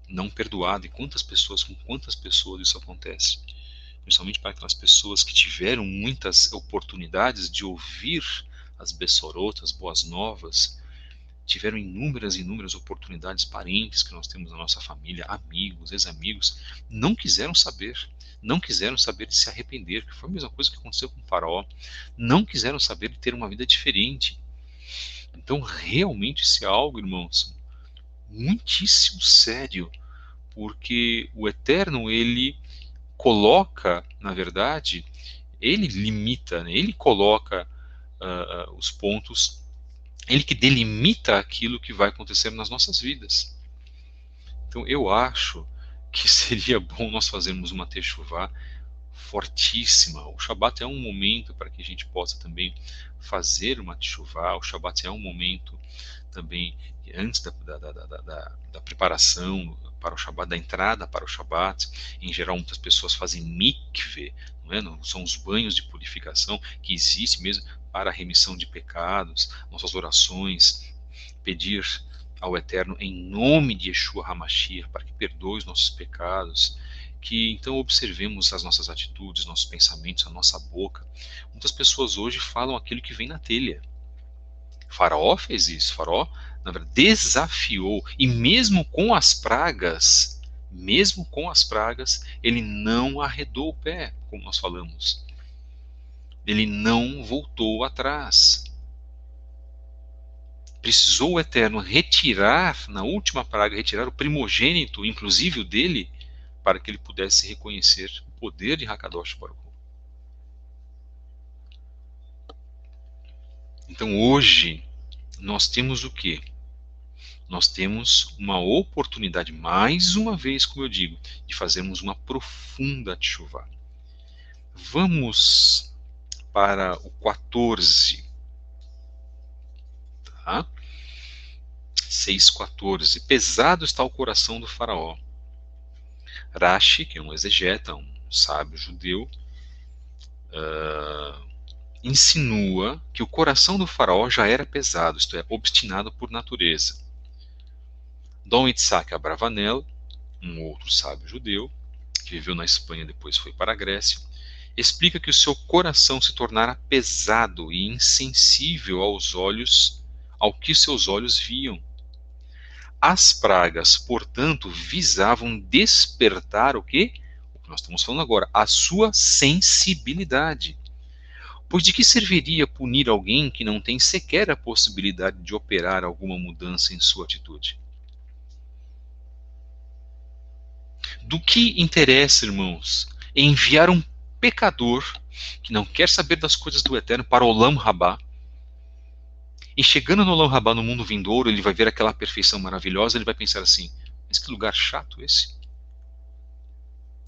não perdoada. E com quantas pessoas isso acontece? Principalmente para aquelas pessoas que tiveram muitas oportunidades de ouvir as Bessorot, as boas novas, tiveram inúmeras oportunidades, parentes que nós temos na nossa família, amigos, ex-amigos, não quiseram saber de se arrepender, que foi a mesma coisa que aconteceu com o Faraó, não quiseram saber de ter uma vida diferente. Então, realmente, isso é algo, irmãos, muitíssimo sério, porque o Eterno, ele coloca, na verdade, ele limita, né? Ele coloca os pontos, ele que delimita aquilo que vai acontecer nas nossas vidas. Então eu acho que seria bom nós fazermos uma techuvá fortíssima. O Shabat é um momento para que a gente possa também fazer uma techuvá. O Shabat é um momento também antes da preparação para o Shabat, da entrada para o Shabat. Em geral, muitas pessoas fazem mikve, não é? Não, são os banhos de purificação que existem mesmo para a remissão de pecados, nossas orações, pedir ao Eterno em nome de Yeshua HaMashiach para que perdoe os nossos pecados, que então observemos as nossas atitudes, nossos pensamentos, a nossa boca. Muitas pessoas hoje falam aquilo que vem na telha. Faraó fez isso. Faraó, na verdade, desafiou, e mesmo com as pragas, ele não arredou o pé, como nós falamos. Ele não voltou atrás. Precisou o Eterno retirar, na última praga, retirar o primogênito, inclusive o dele, para que ele pudesse reconhecer o poder de Hakadosh Baruch Hu. Então hoje nós temos o quê? Nós temos uma oportunidade, mais uma vez, como eu digo, de fazermos uma profunda teshuvá. Vamos para o 14. Tá? 6,14. Pesado está o coração do faraó. Rashi, que é um exegeta, um sábio judeu, insinua que o coração do faraó já era pesado, isto é, obstinado por natureza. Dom Itzhak Abravanel, um outro sábio judeu, que viveu na Espanha e depois foi para a Grécia, explica que o seu coração se tornara pesado e insensível ao que seus olhos viam. As pragas, portanto, visavam despertar o quê? O que nós estamos falando agora, a sua sensibilidade. Pois de que serviria punir alguém que não tem sequer a possibilidade de operar alguma mudança em sua atitude? Do que interessa, irmãos, enviar um pecador que não quer saber das coisas do Eterno para o Olam Rabá? E chegando no Olam Rabá, no mundo vindouro, ele vai ver aquela perfeição maravilhosa, ele vai pensar assim, mas que lugar chato esse?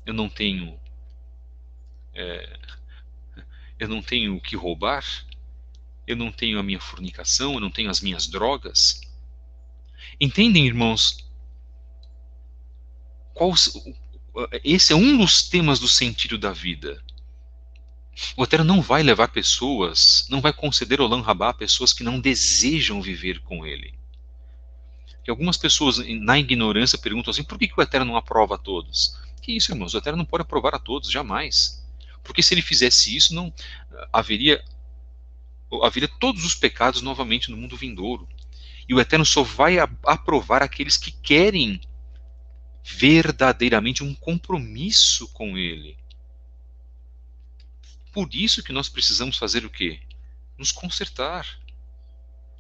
Eu não tenho eu não tenho o que roubar, eu não tenho a minha fornicação, eu não tenho as minhas drogas. Entendem, irmãos? Esse é um dos temas do sentido da vida. O Eterno não vai levar pessoas, não vai conceder Olam Rabá a pessoas que não desejam viver com Ele. E algumas pessoas, na ignorância, perguntam assim, por que o Eterno não aprova a todos? Que isso, irmãos? O Eterno não pode aprovar a todos, jamais. Porque se ele fizesse isso, não haveria todos os pecados novamente no mundo vindouro. E o Eterno só vai aprovar aqueles que querem verdadeiramente um compromisso com Ele. Por isso que nós precisamos fazer o quê? Nos consertar.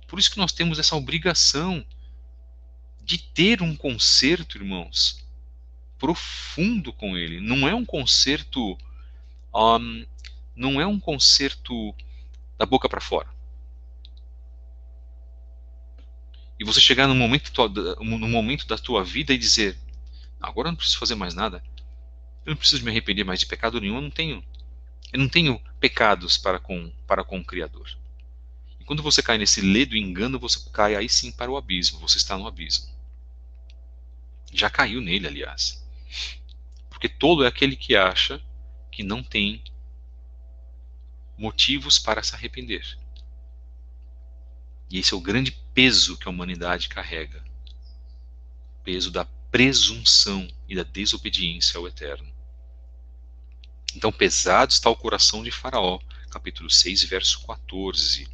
Por isso que nós temos essa obrigação de ter um conserto, irmãos, profundo com Ele. Não é um conserto, não é um conserto da boca para fora. E você chegar no momento da tua vida e dizer, agora eu não preciso fazer mais nada. Eu não preciso me arrepender mais de pecado nenhum. Eu não tenho pecados para com o Criador. E quando você cai nesse ledo engano, você cai aí sim para o abismo. Você está no abismo. Já caiu nele, aliás. Porque tolo é aquele que acha que não tem motivos para se arrepender. E esse é o grande peso que a humanidade carrega. O peso da presunção e da desobediência ao Eterno. Então pesado está o coração de Faraó, capítulo 6, verso 14.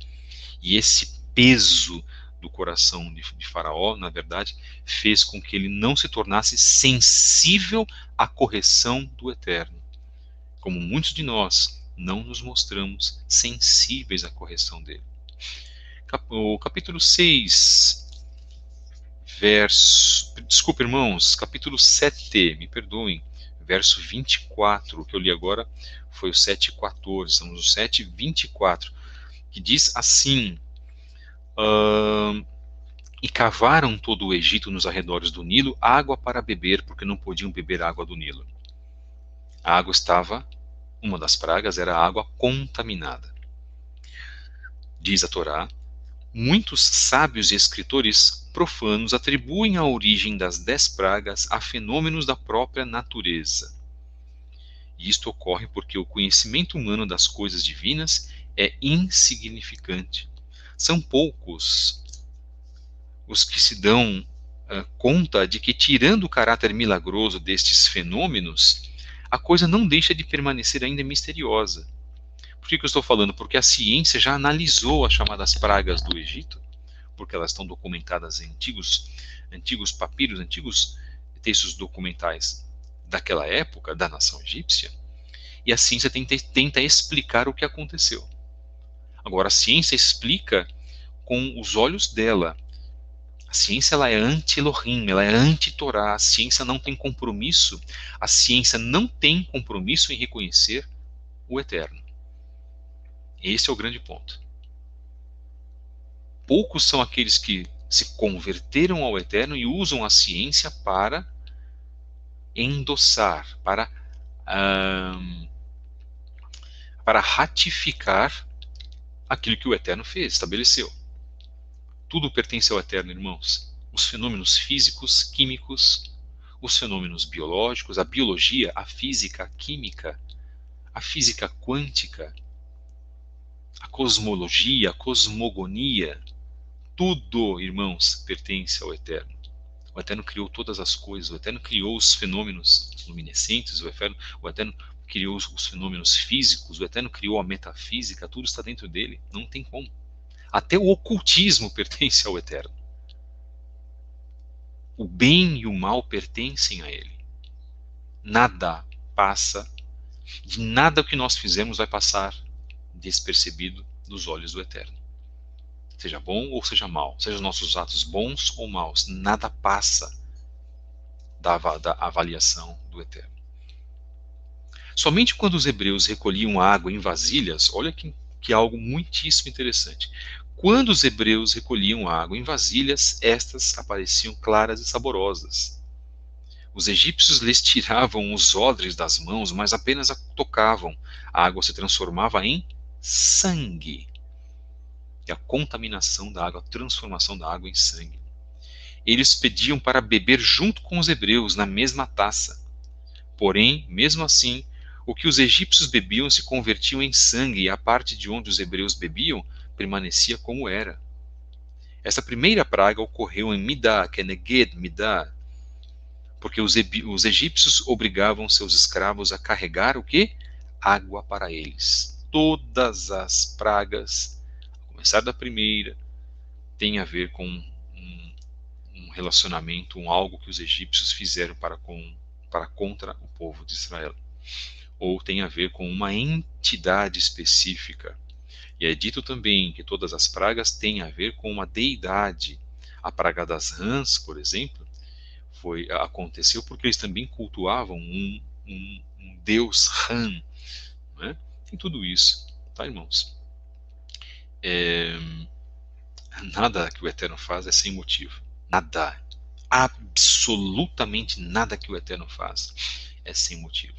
E esse peso do coração de Faraó, na verdade, fez com que ele não se tornasse sensível à correção do Eterno. Como muitos de nós não nos mostramos sensíveis à correção dele. O capítulo 6, desculpa, irmãos, capítulo 7, me perdoem, verso 24, o que eu li agora foi o 7:14, estamos no 7:24, que diz assim: e cavaram todo o Egito nos arredores do Nilo água para beber, porque não podiam beber água do Nilo. A água estava, uma das pragas era a água contaminada. Diz a Torá, muitos sábios e escritores profanos atribuem a origem das 10 pragas a fenômenos da própria natureza. E isto ocorre porque o conhecimento humano das coisas divinas é insignificante. São poucos os que se dão conta de que, tirando o caráter milagroso destes fenômenos, a coisa não deixa de permanecer ainda misteriosa. Por que eu estou falando? Porque a ciência já analisou as chamadas pragas do Egito, porque elas estão documentadas em antigos papiros, antigos textos documentais daquela época, da nação egípcia, e a ciência tenta explicar o que aconteceu. Agora, a ciência explica com os olhos dela. A ciência ela é anti-Elohim, ela é anti-Torá, a ciência não tem compromisso, a ciência não tem compromisso em reconhecer o Eterno. Esse é o grande ponto. Poucos são aqueles que se converteram ao Eterno e usam a ciência para endossar, para ratificar aquilo que o Eterno fez, estabeleceu. Tudo pertence ao Eterno, irmãos. Os fenômenos físicos, químicos, os fenômenos biológicos, a biologia, a física, a química, a física quântica, a cosmologia, a cosmogonia, tudo, irmãos, pertence ao Eterno. O Eterno criou todas as coisas, o Eterno criou os fenômenos luminescentes, o Eterno criou os fenômenos físicos, o Eterno criou a metafísica, tudo está dentro dele, não tem como. Até o ocultismo pertence ao Eterno. O bem e o mal pertencem a Ele. Nada passa, de nada que nós fizemos vai passar despercebido dos olhos do Eterno. Seja bom ou seja mal, sejam nossos atos bons ou maus, nada passa da avaliação do Eterno. Somente quando os hebreus recolhiam água em vasilhas, olha que algo muitíssimo interessante. Quando os hebreus recolhiam água em vasilhas, estas apareciam claras e saborosas. Os egípcios lhes tiravam os odres das mãos, mas apenas a tocavam. A água se transformava em sangue. É a contaminação da água, a transformação da água em sangue. Eles pediam para beber junto com os hebreus na mesma taça. Porém, mesmo assim, o que os egípcios bebiam se convertiu em sangue e a parte de onde os hebreus bebiam permanecia como era. Essa primeira praga ocorreu em Midá, que é Neged Midá, porque os egípcios obrigavam seus escravos a carregar o quê? Água para eles. Todas as pragas, a começar da primeira, tem a ver com um relacionamento, algo que os egípcios fizeram para contra o povo de Israel. Ou tem a ver com uma entidade específica. E é dito também que todas as pragas têm a ver com uma deidade. A praga das rãs, por exemplo, aconteceu porque eles também cultuavam um deus Ran. Né? Tem tudo isso, tá, irmãos? Nada que o Eterno faz é sem motivo. Nada. Absolutamente nada que o Eterno faz é sem motivo.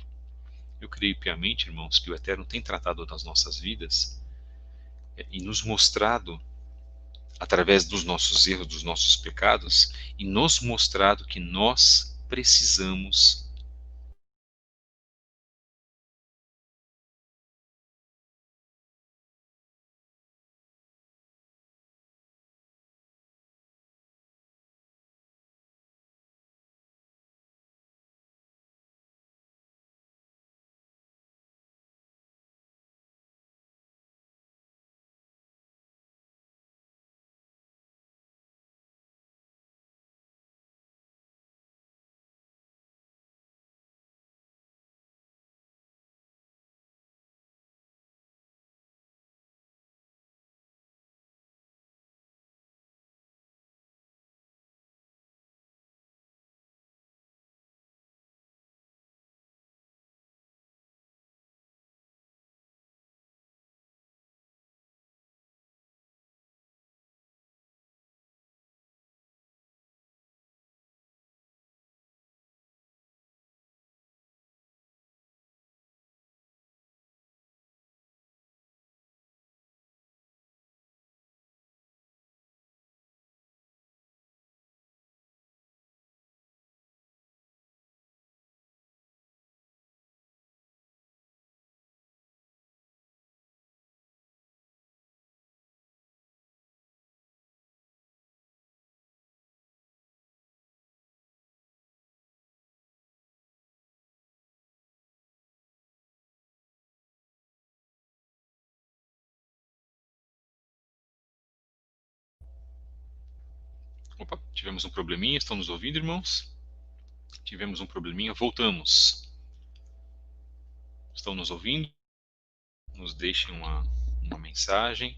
Eu creio piamente, irmãos, que o Eterno tem tratado das nossas vidas e nos mostrado, através dos nossos erros, dos nossos pecados, e nos mostrado que nós precisamos Opa, tivemos um probleminha, estão nos ouvindo, irmãos? Tivemos um probleminha, voltamos. Estão nos ouvindo? Nos deixem uma mensagem.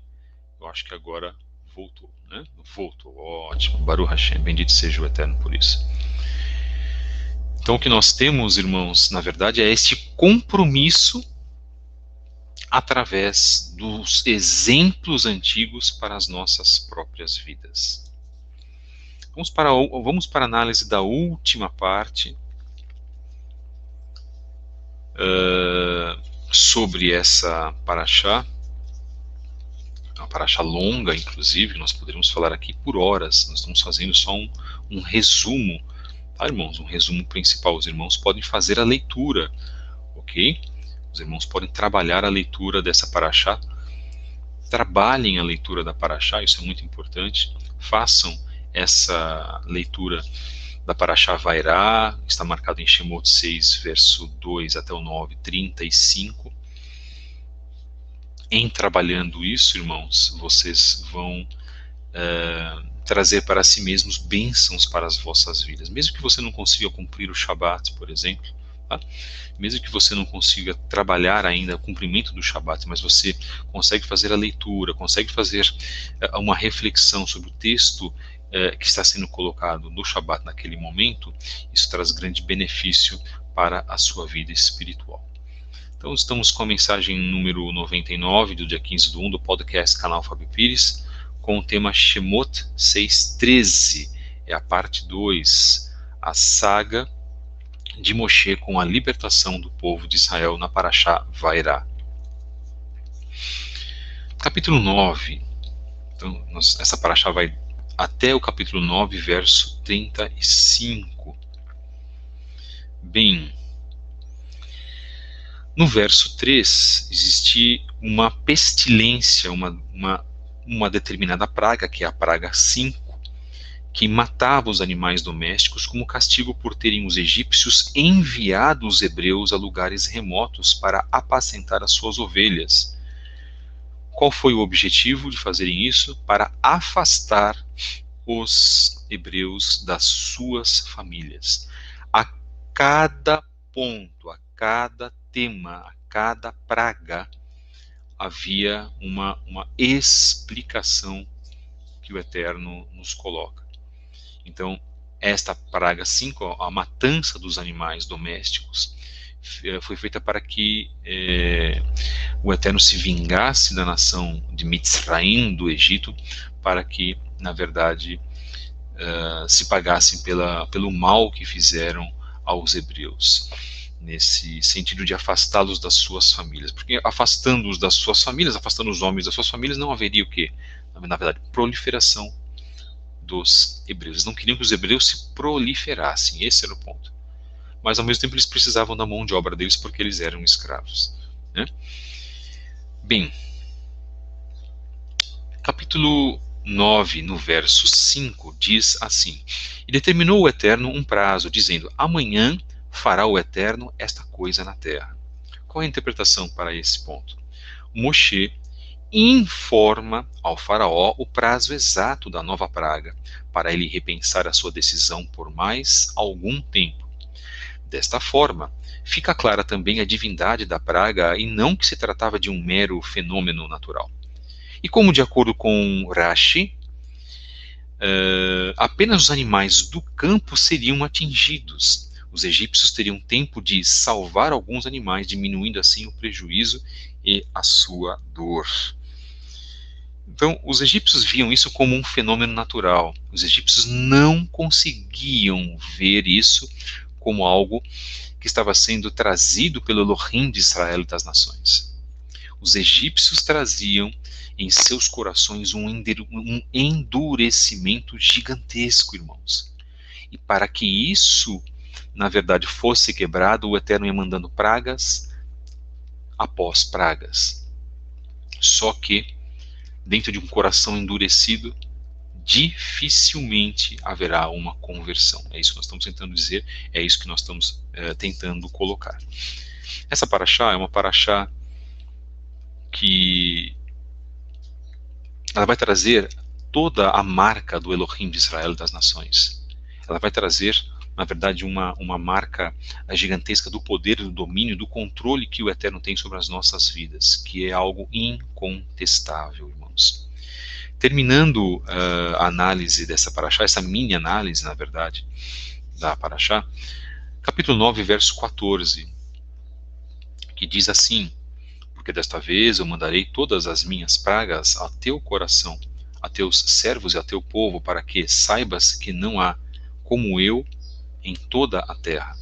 Eu acho que agora voltou, né? Voltou, ótimo. Baruch Hashem, bendito seja o Eterno por isso. Então o que nós temos, irmãos, na verdade é este compromisso através dos exemplos antigos para as nossas próprias vidas. Vamos para a análise da última parte sobre essa paraxá. Uma paraxá longa, inclusive, nós poderíamos falar aqui por horas. Nós estamos fazendo só um resumo, tá, irmãos? Um resumo principal. Os irmãos podem fazer a leitura, ok? Os irmãos podem trabalhar a leitura dessa paraxá. Trabalhem a leitura da paraxá, isso é muito importante. Façam essa leitura da paraxá Vairá, está marcado em Shemot 6, verso 2 até o 9, 35. Em trabalhando isso, irmãos, vocês vão trazer para si mesmos bênçãos para as vossas vidas. Mesmo que você não consiga cumprir o Shabat, por exemplo, tá? Mesmo que você não consiga trabalhar ainda o cumprimento do Shabat, mas você consegue fazer a leitura, consegue fazer uma reflexão sobre o texto que está sendo colocado no Shabat naquele momento, isso traz grande benefício para a sua vida espiritual. Então estamos com a mensagem número 99 do dia 15/1 do podcast Canal Fábio Pires, com o tema Shemot 6:13, é a parte 2, a saga de Moshe com a libertação do povo de Israel na Paraxá Vairá. Capítulo 9. Então, essa paraxá vai até o capítulo 9, verso 35. Bem, no verso 3, existe uma pestilência, uma determinada praga, que é a praga 5, que matava os animais domésticos como castigo por terem os egípcios enviado os hebreus a lugares remotos para apacentar as suas ovelhas. Qual foi o objetivo de fazerem isso? Para afastar os hebreus das suas famílias. A cada ponto, a cada tema, a cada praga, havia uma explicação que o Eterno nos coloca. Então, esta praga 5, a matança dos animais domésticos, foi feita para que o Eterno se vingasse da nação de Mitzraim, do Egito, para que, na verdade, se pagassem pelo mal que fizeram aos hebreus, nesse sentido de afastá-los das suas famílias. Porque afastando-os das suas famílias, afastando os homens das suas famílias, não haveria o quê? Na verdade, proliferação dos hebreus. Eles não queriam que os hebreus se proliferassem, esse era o ponto. Mas ao mesmo tempo eles precisavam da mão de obra deles porque eles eram escravos, né? Bem, capítulo 9, no verso 5, diz assim: E determinou o Eterno um prazo, dizendo: Amanhã fará o Eterno esta coisa na terra. Qual é a interpretação para esse ponto? Moshe informa ao faraó o prazo exato da nova praga, para ele repensar a sua decisão por mais algum tempo. Desta forma, fica clara também a divindade da praga e não que se tratava de um mero fenômeno natural. E como, de acordo com Rashi, apenas os animais do campo seriam atingidos. Os egípcios teriam tempo de salvar alguns animais, diminuindo assim o prejuízo e a sua dor. Então, os egípcios viam isso como um fenômeno natural. Os egípcios não conseguiam ver isso como algo que estava sendo trazido pelo Elohim de Israel e das nações. Os egípcios traziam em seus corações um endurecimento gigantesco, irmãos. E para que isso, na verdade, fosse quebrado, o Eterno ia mandando pragas após pragas. Só que, dentro de um coração endurecido, dificilmente haverá uma conversão. É isso que nós estamos tentando dizer, é isso que nós estamos tentando colocar. Essa paraxá é uma paraxá que ela vai trazer toda a marca do Elohim de Israel e das nações. Ela vai trazer, na verdade, uma marca gigantesca do poder, do domínio, do controle que o Eterno tem sobre as nossas vidas, que é algo incontestável, irmãos. Terminando a análise dessa paraxá, essa mini análise, na verdade, da paraxá, capítulo 9, verso 14, que diz assim: Porque desta vez eu mandarei todas as minhas pragas a teu coração, a teus servos e a teu povo, para que saibas que não há como eu em toda a terra.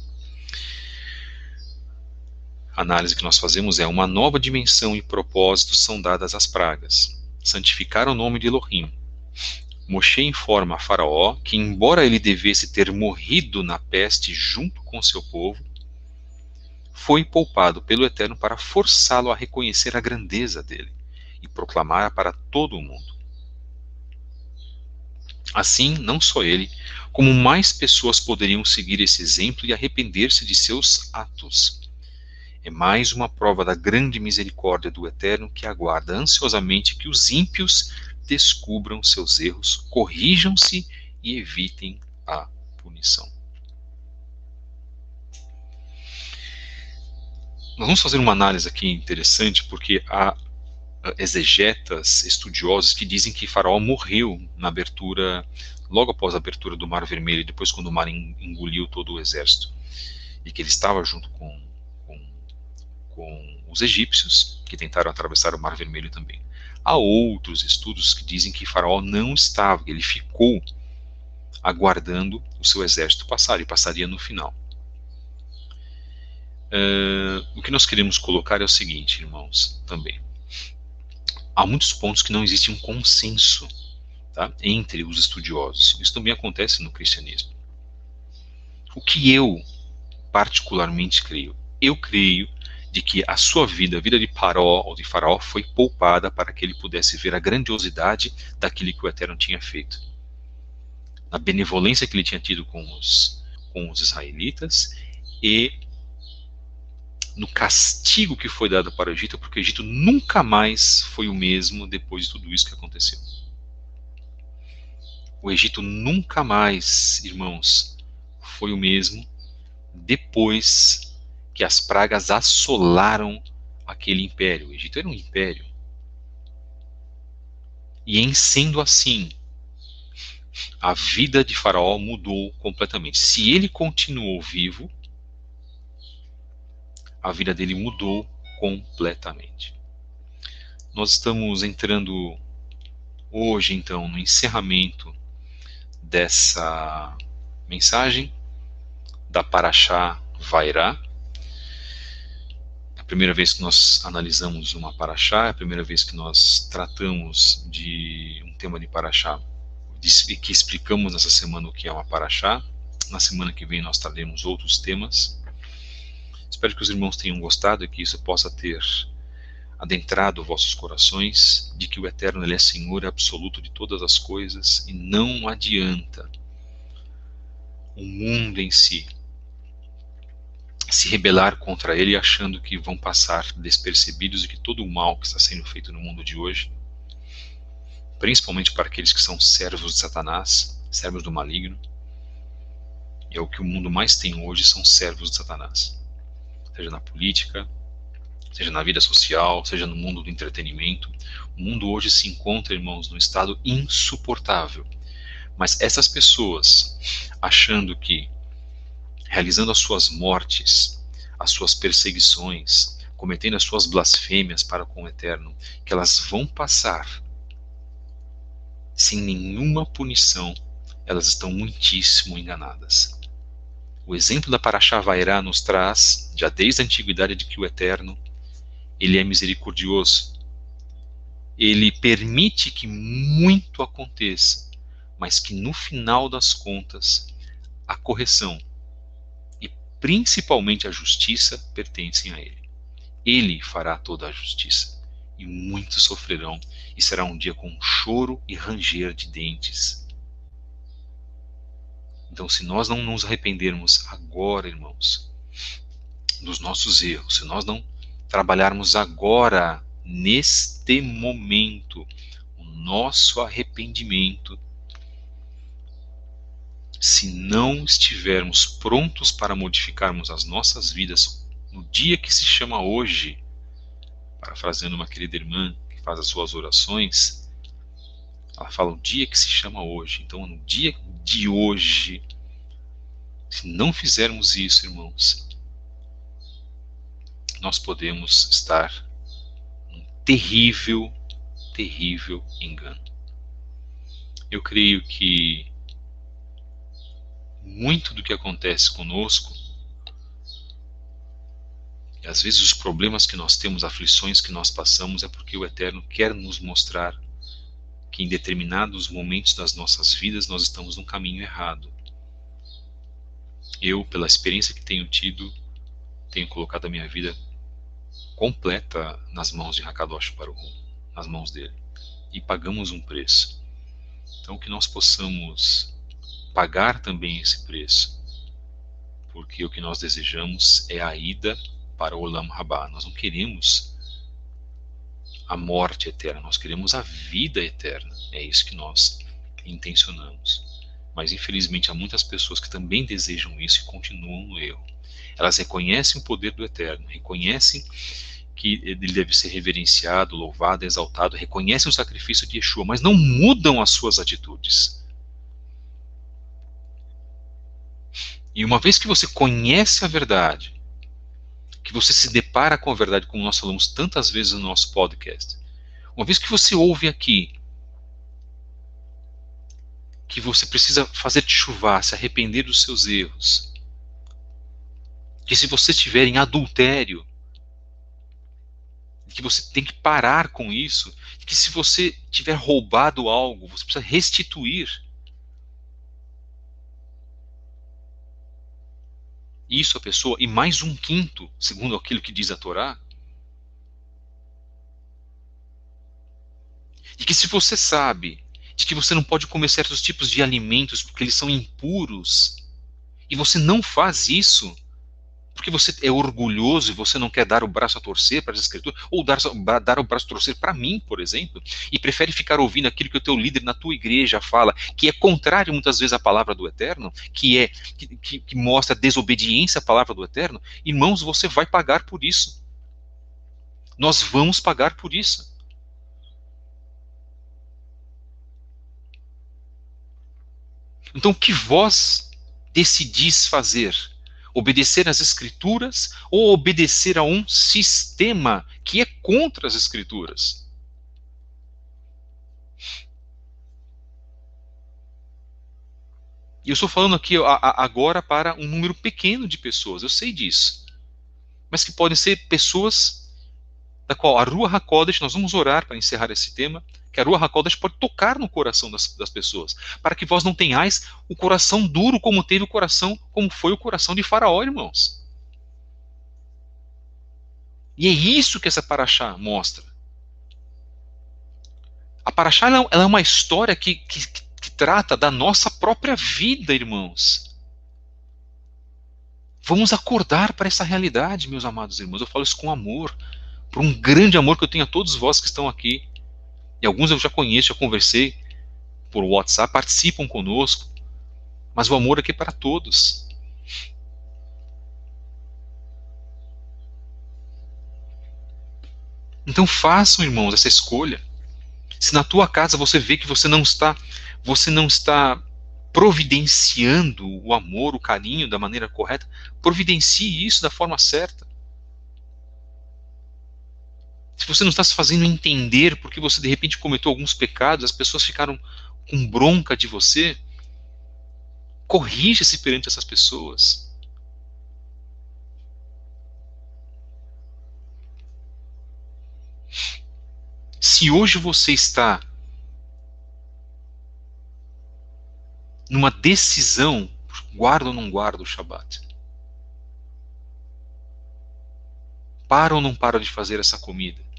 A análise que nós fazemos é: uma nova dimensão e propósito são dadas às pragas. Santificar o nome de Elohim. Moshe informa a Faraó que, embora ele devesse ter morrido na peste junto com seu povo, foi poupado pelo Eterno para forçá-lo a reconhecer a grandeza dele e proclamar para todo o mundo. Assim, não só ele, como mais pessoas poderiam seguir esse exemplo e arrepender-se de seus atos. É mais uma prova da grande misericórdia do Eterno, que aguarda ansiosamente que os ímpios descubram seus erros, corrijam-se e evitem a punição. Nós vamos fazer uma análise aqui interessante, porque há exegetas, estudiosos, que dizem que Faraó morreu na abertura, logo após a abertura do Mar Vermelho, depois quando o mar engoliu todo o exército, e que ele estava junto com os egípcios, que tentaram atravessar o Mar Vermelho também. Há outros estudos que dizem que Faraó não estava, que ele ficou aguardando o seu exército passar, e passaria no final. O que nós queremos colocar é o seguinte, irmãos, também. há muitos pontos que não existe um consenso, tá, entre os estudiosos. Isso também acontece no cristianismo. O que eu particularmente creio? Eu creio de que a sua vida, a vida de Paró ou de Faraó, foi poupada para que ele pudesse ver a grandiosidade daquilo que o Eterno tinha feito. A benevolência que ele tinha tido com os israelitas e no castigo que foi dado para o Egito, porque o Egito nunca mais foi o mesmo depois de tudo isso que aconteceu. O Egito nunca mais, irmãos, foi o mesmo depois que as pragas assolaram aquele império. O Egito era um império. E em sendo assim, a vida de Faraó mudou completamente. Se ele continuou vivo, a vida dele mudou completamente. Nós estamos entrando hoje, então, no encerramento dessa mensagem da Parashá Vairá. É a primeira vez que nós analisamos uma Parashá, é a primeira vez que nós tratamos de um tema de Parashá, que explicamos nessa semana o que é uma Parashá. Na semana que vem nós traremos outros temas. Espero que os irmãos tenham gostado e que isso possa ter adentrado vossos corações, de que o Eterno ele é Senhor absoluto de todas as coisas e não adianta o mundo em si se rebelar contra ele achando que vão passar despercebidos e que todo o mal que está sendo feito no mundo de hoje, principalmente para aqueles que são servos de Satanás, servos do maligno, e é o que o mundo mais tem hoje, são servos de Satanás, seja na política, seja na vida social, seja no mundo do entretenimento. O mundo hoje se encontra, irmãos, num estado insuportável. Mas essas pessoas, achando que, realizando as suas mortes, as suas perseguições, cometendo as suas blasfêmias para com o Eterno, que elas vão passar sem nenhuma punição, elas estão muitíssimo enganadas. O exemplo da Parashá Vairá nos traz, já desde a antiguidade, de que o Eterno ele é misericordioso. Ele permite que muito aconteça, mas que no final das contas, a correção e principalmente a justiça pertencem a Ele. Ele fará toda a justiça, e muitos sofrerão, e será um dia com choro e ranger de dentes. Então, se nós não nos arrependermos agora, irmãos, dos nossos erros, se nós não trabalharmos agora, neste momento, o nosso arrependimento, se não estivermos prontos para modificarmos as nossas vidas no dia que se chama hoje, parafraseando uma querida irmã que faz as suas orações, ela fala o dia que se chama hoje. Então, no dia de hoje, se não fizermos isso, irmãos, nós podemos estar num terrível, terrível engano. Eu creio que muito do que acontece conosco, e às vezes os problemas que nós temos, aflições que nós passamos, é porque o Eterno quer nos mostrar que em determinados momentos das nossas vidas nós estamos num caminho errado. Eu, pela experiência que tenho tido, tenho colocado a minha vida completa nas mãos de Hakadosh Baruch Hu, nas mãos dele, e pagamos um preço. Então que nós possamos pagar também esse preço, porque o que nós desejamos é a ida para o Olam Rabá. Nós não queremos a morte eterna, nós queremos a vida eterna. É isso que nós intencionamos. Mas infelizmente há muitas pessoas que também desejam isso e continuam no erro. Elas reconhecem o poder do Eterno, reconhecem que ele deve ser reverenciado, louvado, exaltado, reconhecem o sacrifício de Yeshua, mas não mudam as suas atitudes. E uma vez que você conhece a verdade, que você se depara com a verdade, como nós falamos tantas vezes no nosso podcast, uma vez que você ouve aqui que você precisa fazer teshuvá, se arrepender dos seus erros, que se você estiver em adultério, que você tem que parar com isso, que se você tiver roubado algo, você precisa restituir isso à pessoa, e mais um quinto, segundo aquilo que diz a Torá, e que se você sabe de que você não pode comer certos tipos de alimentos porque eles são impuros, e você não faz isso porque você é orgulhoso e você não quer dar o braço a torcer para as escrituras, ou dar o braço a torcer para mim, por exemplo, e prefere ficar ouvindo aquilo que o teu líder na tua igreja fala, que é contrário muitas vezes à palavra do Eterno, que mostra desobediência à palavra do Eterno, irmãos, você vai pagar por isso. Nós vamos pagar por isso. Então, o que vós decidis fazer? Obedecer às Escrituras ou obedecer a um sistema que é contra as Escrituras? E eu estou falando aqui agora para um número pequeno de pessoas, eu sei disso. Mas que podem ser pessoas da qual a Ruach HaKodesh, nós vamos orar para encerrar esse tema, que a Ruach HaKodesh pode tocar no coração das pessoas, para que vós não tenhais o coração duro como teve o coração, como foi o coração de Faraó, irmãos. E é isso que essa paraxá mostra. A paraxá ela é uma história que trata da nossa própria vida, irmãos. Vamos acordar para essa realidade, meus amados irmãos. Eu falo isso com amor, por um grande amor que eu tenho a todos vós que estão aqui. E alguns eu já conheço, já conversei por WhatsApp, participam conosco. Mas o amor aqui é para todos. Então façam, irmãos, essa escolha. Se na tua casa você vê que você não está providenciando o amor, o carinho da maneira correta, providencie isso da forma certa. Se você não está se fazendo entender porque você de repente cometeu alguns pecados, as pessoas ficaram com bronca de você, corrija-se perante essas pessoas. Se hoje você está numa decisão, guarda ou não guarda o Shabat? Para ou não para de fazer essa comida?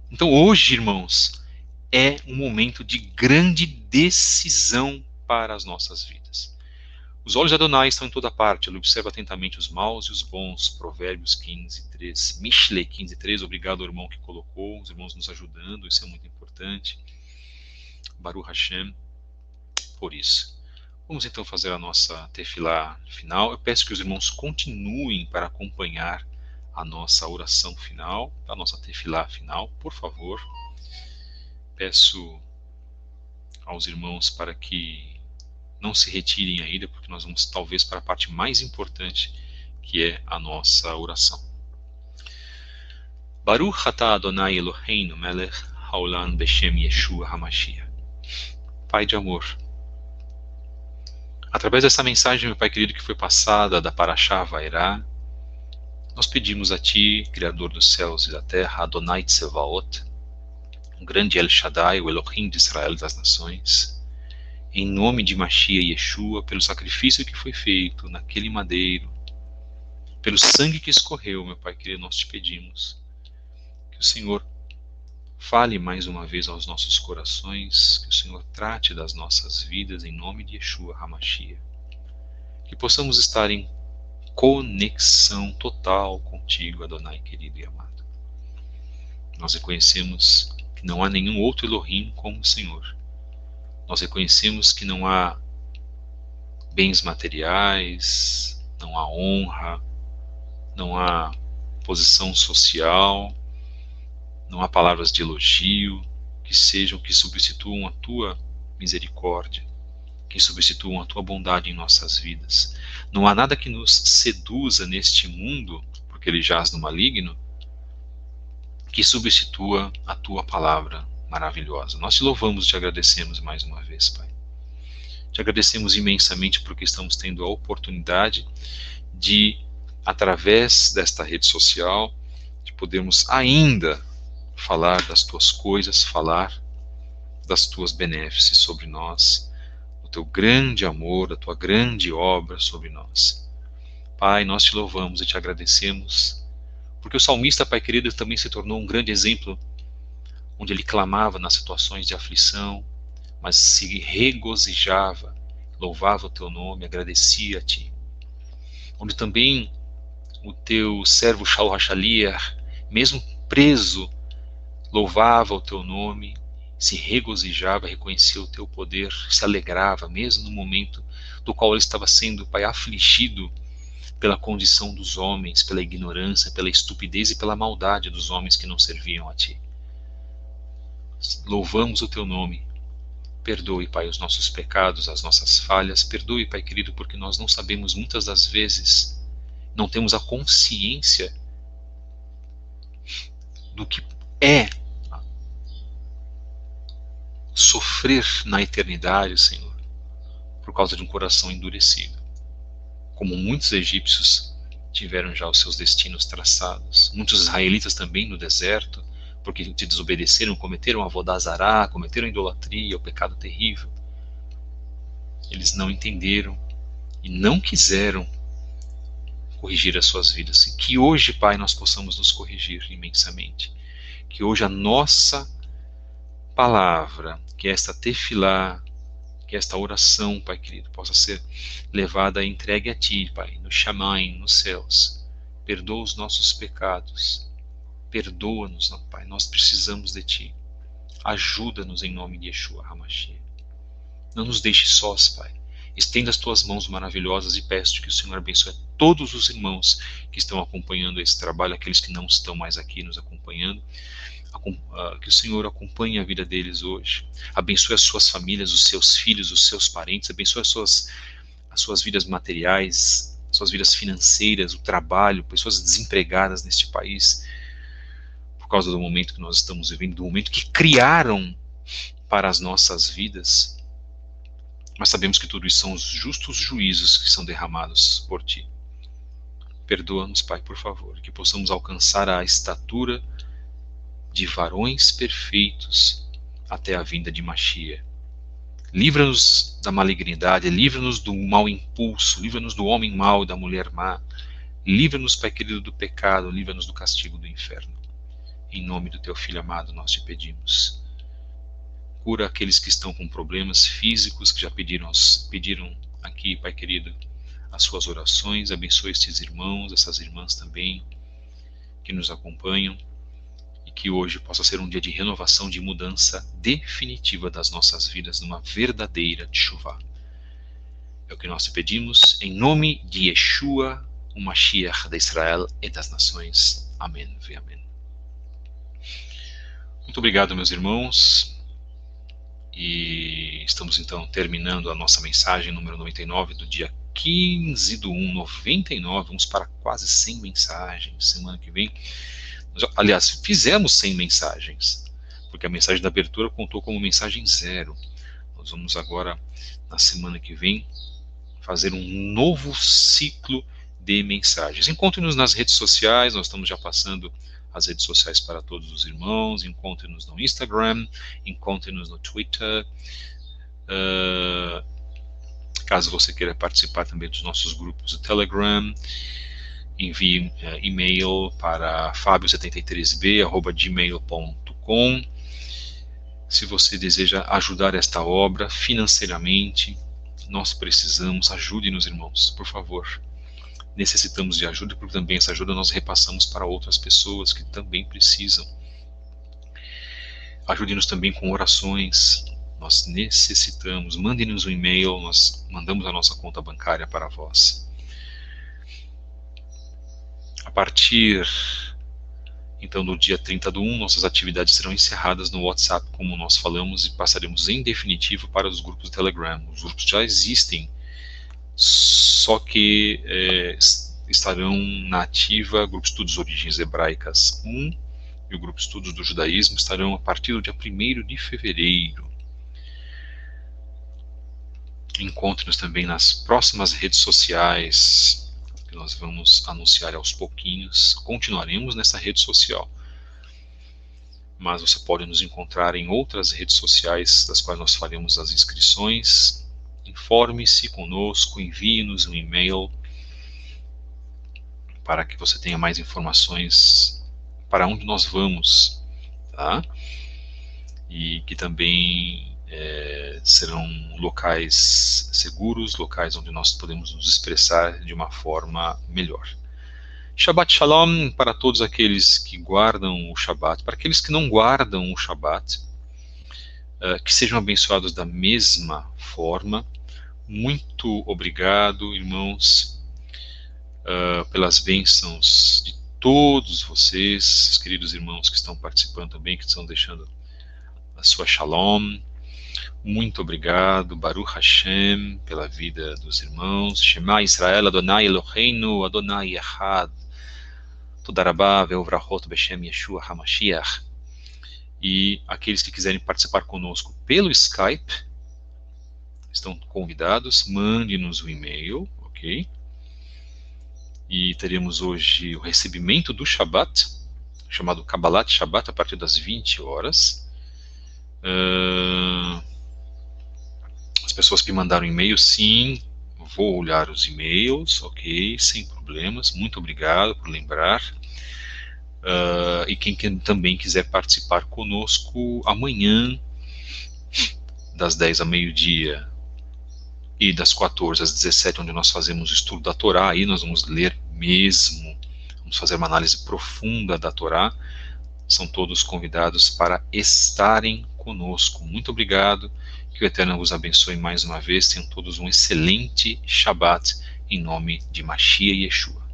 Então hoje, irmãos, é um momento de grande decisão para as nossas vidas. Os olhos de Adonai estão em toda parte, ele observa atentamente os maus e os bons. Provérbios 15:3, Mishle 15:3, obrigado ao irmão que colocou, os irmãos nos ajudando, isso é muito importante. Baruch Hashem, por isso. Vamos então fazer a nossa tefilá final. Eu peço que os irmãos continuem para acompanhar a nossa oração final, a nossa tefilá final, por favor. Peço aos irmãos para que não se retirem ainda, porque nós vamos talvez para a parte mais importante, que é a nossa oração. Baruch atah Adonai Eloheinu melech haolam beshem Yeshua HaMashiach. Pai de amor, através dessa mensagem, meu Pai querido, que foi passada da Parashá Vairá, nós pedimos a Ti, Criador dos céus e da terra, Adonai Tsevaot, o grande El Shaddai, o Elohim de Israel e das nações, em nome de Mashiach e Yeshua, pelo sacrifício que foi feito naquele madeiro, pelo sangue que escorreu, meu Pai querido, nós te pedimos que o Senhor fale mais uma vez aos nossos corações, que o Senhor trate das nossas vidas em nome de Yeshua HaMashiach, que possamos estar em conexão total contigo, Adonai querido e amado. Nós reconhecemos que não há nenhum outro Elohim como o Senhor. Nós reconhecemos que não há bens materiais, não há honra, não há posição social, não há palavras de elogio que substituam a tua misericórdia, que substituam a tua bondade em nossas vidas. Não há nada que nos seduza neste mundo, porque ele jaz no maligno, que substitua a tua palavra maravilhosa. Nós te louvamos e te agradecemos mais uma vez, Pai. Te agradecemos imensamente porque estamos tendo a oportunidade de, através desta rede social, de podermos ainda falar das tuas coisas, falar das tuas benéfices sobre nós, do teu grande amor, da tua grande obra sobre nós. Pai, nós te louvamos e te agradecemos, porque o salmista, Pai querido, também se tornou um grande exemplo, onde ele clamava nas situações de aflição, mas se regozijava, louvava o teu nome, agradecia a ti. Onde também o teu servo Shaul Hashaliah, mesmo preso, louvava o teu nome, se regozijava, reconhecia o teu poder, se alegrava, mesmo no momento do qual ele estava sendo, Pai, afligido pela condição dos homens, pela ignorância, pela estupidez e pela maldade dos homens que não serviam a ti. Louvamos o teu nome. Perdoe, Pai, os nossos pecados, as nossas falhas. Perdoe, Pai querido, porque nós não sabemos muitas das vezes, não temos a consciência do que é sofrer na eternidade, Senhor, por causa de um coração endurecido. Como muitos egípcios tiveram já os seus destinos traçados, muitos israelitas também no deserto, porque te desobedeceram, cometeram avodazará, cometeram idolatria, o pecado terrível. Eles não entenderam e não quiseram corrigir as suas vidas. Que hoje, Pai, nós possamos nos corrigir imensamente. Que hoje a nossa palavra, que esta tefilá, que esta oração, Pai querido, possa ser levada e entregue a Ti, Pai, no Shamaim, nos céus. Perdoa os nossos pecados. Perdoa-nos, Pai, nós precisamos de Ti. Ajuda-nos em nome de Yeshua HaMashiach. Não nos deixe sós, Pai. Estenda as Tuas mãos maravilhosas e peço que o Senhor abençoe todos os irmãos que estão acompanhando esse trabalho, aqueles que não estão mais aqui nos acompanhando. Que o Senhor acompanhe a vida deles hoje. Abençoe as suas famílias, os seus filhos, os seus parentes. Abençoe as suas vidas materiais, suas vidas financeiras, o trabalho, pessoas desempregadas neste país, por causa do momento que nós estamos vivendo, do momento que criaram para as nossas vidas. Mas sabemos que tudo isso são os justos juízos que são derramados por Ti. Perdoa-nos, Pai, por favor, que possamos alcançar a estatura de varões perfeitos até a vinda de Mashiach. Livra-nos da malignidade, livra-nos do mau impulso, livra-nos do homem mau e da mulher má. Livra-nos, Pai querido, do pecado, livra-nos do castigo do inferno. Em nome do Teu Filho amado nós te pedimos. Cura aqueles que estão com problemas físicos, que já pediram aqui, Pai querido, as suas orações. Abençoe estes irmãos, essas irmãs também, que nos acompanham. E que hoje possa ser um dia de renovação, de mudança definitiva das nossas vidas, numa verdadeira teshuvá. É o que nós te pedimos, em nome de Yeshua, o Mashiach de Israel e das nações. Amém e amém. Muito obrigado, meus irmãos. E estamos então terminando a nossa mensagem número 99 do dia 15/1/99. Vamos para quase 100 mensagens. Semana que vem, aliás, fizemos 100 mensagens, porque a mensagem da abertura contou como mensagem 0. Nós vamos agora, na semana que vem, fazer um novo ciclo de mensagens. Encontre-nos nas redes sociais, nós estamos já passando as redes sociais para todos os irmãos. Encontre-nos no Instagram, encontre-nos no Twitter. Caso você queira participar também dos nossos grupos do Telegram, envie e-mail para fabio73b@gmail.com. Se você deseja ajudar esta obra financeiramente, nós precisamos, ajude-nos, irmãos, por favor. Necessitamos de ajuda, porque também essa ajuda nós repassamos para outras pessoas que também precisam. Ajude-nos também com orações. Nós necessitamos. Mande-nos um e-mail, nós mandamos a nossa conta bancária para vós. A partir, então, do dia 30/1, nossas atividades serão encerradas no WhatsApp, como nós falamos, e passaremos em definitivo para os grupos do Telegram. Os grupos já existem, só que estarão na ativa o Grupo Estudos Origens Hebraicas 1 e o Grupo Estudos do Judaísmo estarão a partir do dia 1º de fevereiro. Encontre-nos também nas próximas redes sociais, que nós vamos anunciar aos pouquinhos. Continuaremos nessa rede social, mas você pode nos encontrar em outras redes sociais, das quais nós faremos as inscrições. Informe-se conosco, envie-nos um e-mail para que você tenha mais informações para onde nós vamos, tá? E que também serão locais seguros, locais onde nós podemos nos expressar de uma forma melhor. Shabbat Shalom para todos aqueles que guardam o Shabbat, para aqueles que não guardam o Shabbat, que sejam abençoados da mesma forma. Muito obrigado, irmãos, pelas bênçãos de todos vocês, queridos irmãos que estão participando também, que estão deixando a sua Shalom. Muito obrigado, Baruch Hashem, pela vida dos irmãos. Shema Israel, Adonai Eloheinu, Adonai Echad. Toda Rabá, Ve'ovrachot, Beshem Yeshua HaMashiach. E aqueles que quiserem participar conosco pelo Skype, estão convidados, mande-nos um e-mail, ok? E teremos hoje o recebimento do Shabbat, chamado Kabbalat Shabbat, a partir das 20 horas. As pessoas que mandaram e-mail, sim, vou olhar os e-mails, ok, sem problemas, muito obrigado por lembrar. E quem também quiser participar conosco amanhã, das 10 ao meio-dia e das 14 às 17, onde nós fazemos o estudo da Torá, aí nós vamos ler mesmo, vamos fazer uma análise profunda da Torá. São todos convidados para estarem conosco. Muito obrigado, que o Eterno vos abençoe mais uma vez. Tenham todos um excelente Shabbat, em nome de Mashiach Yeshua.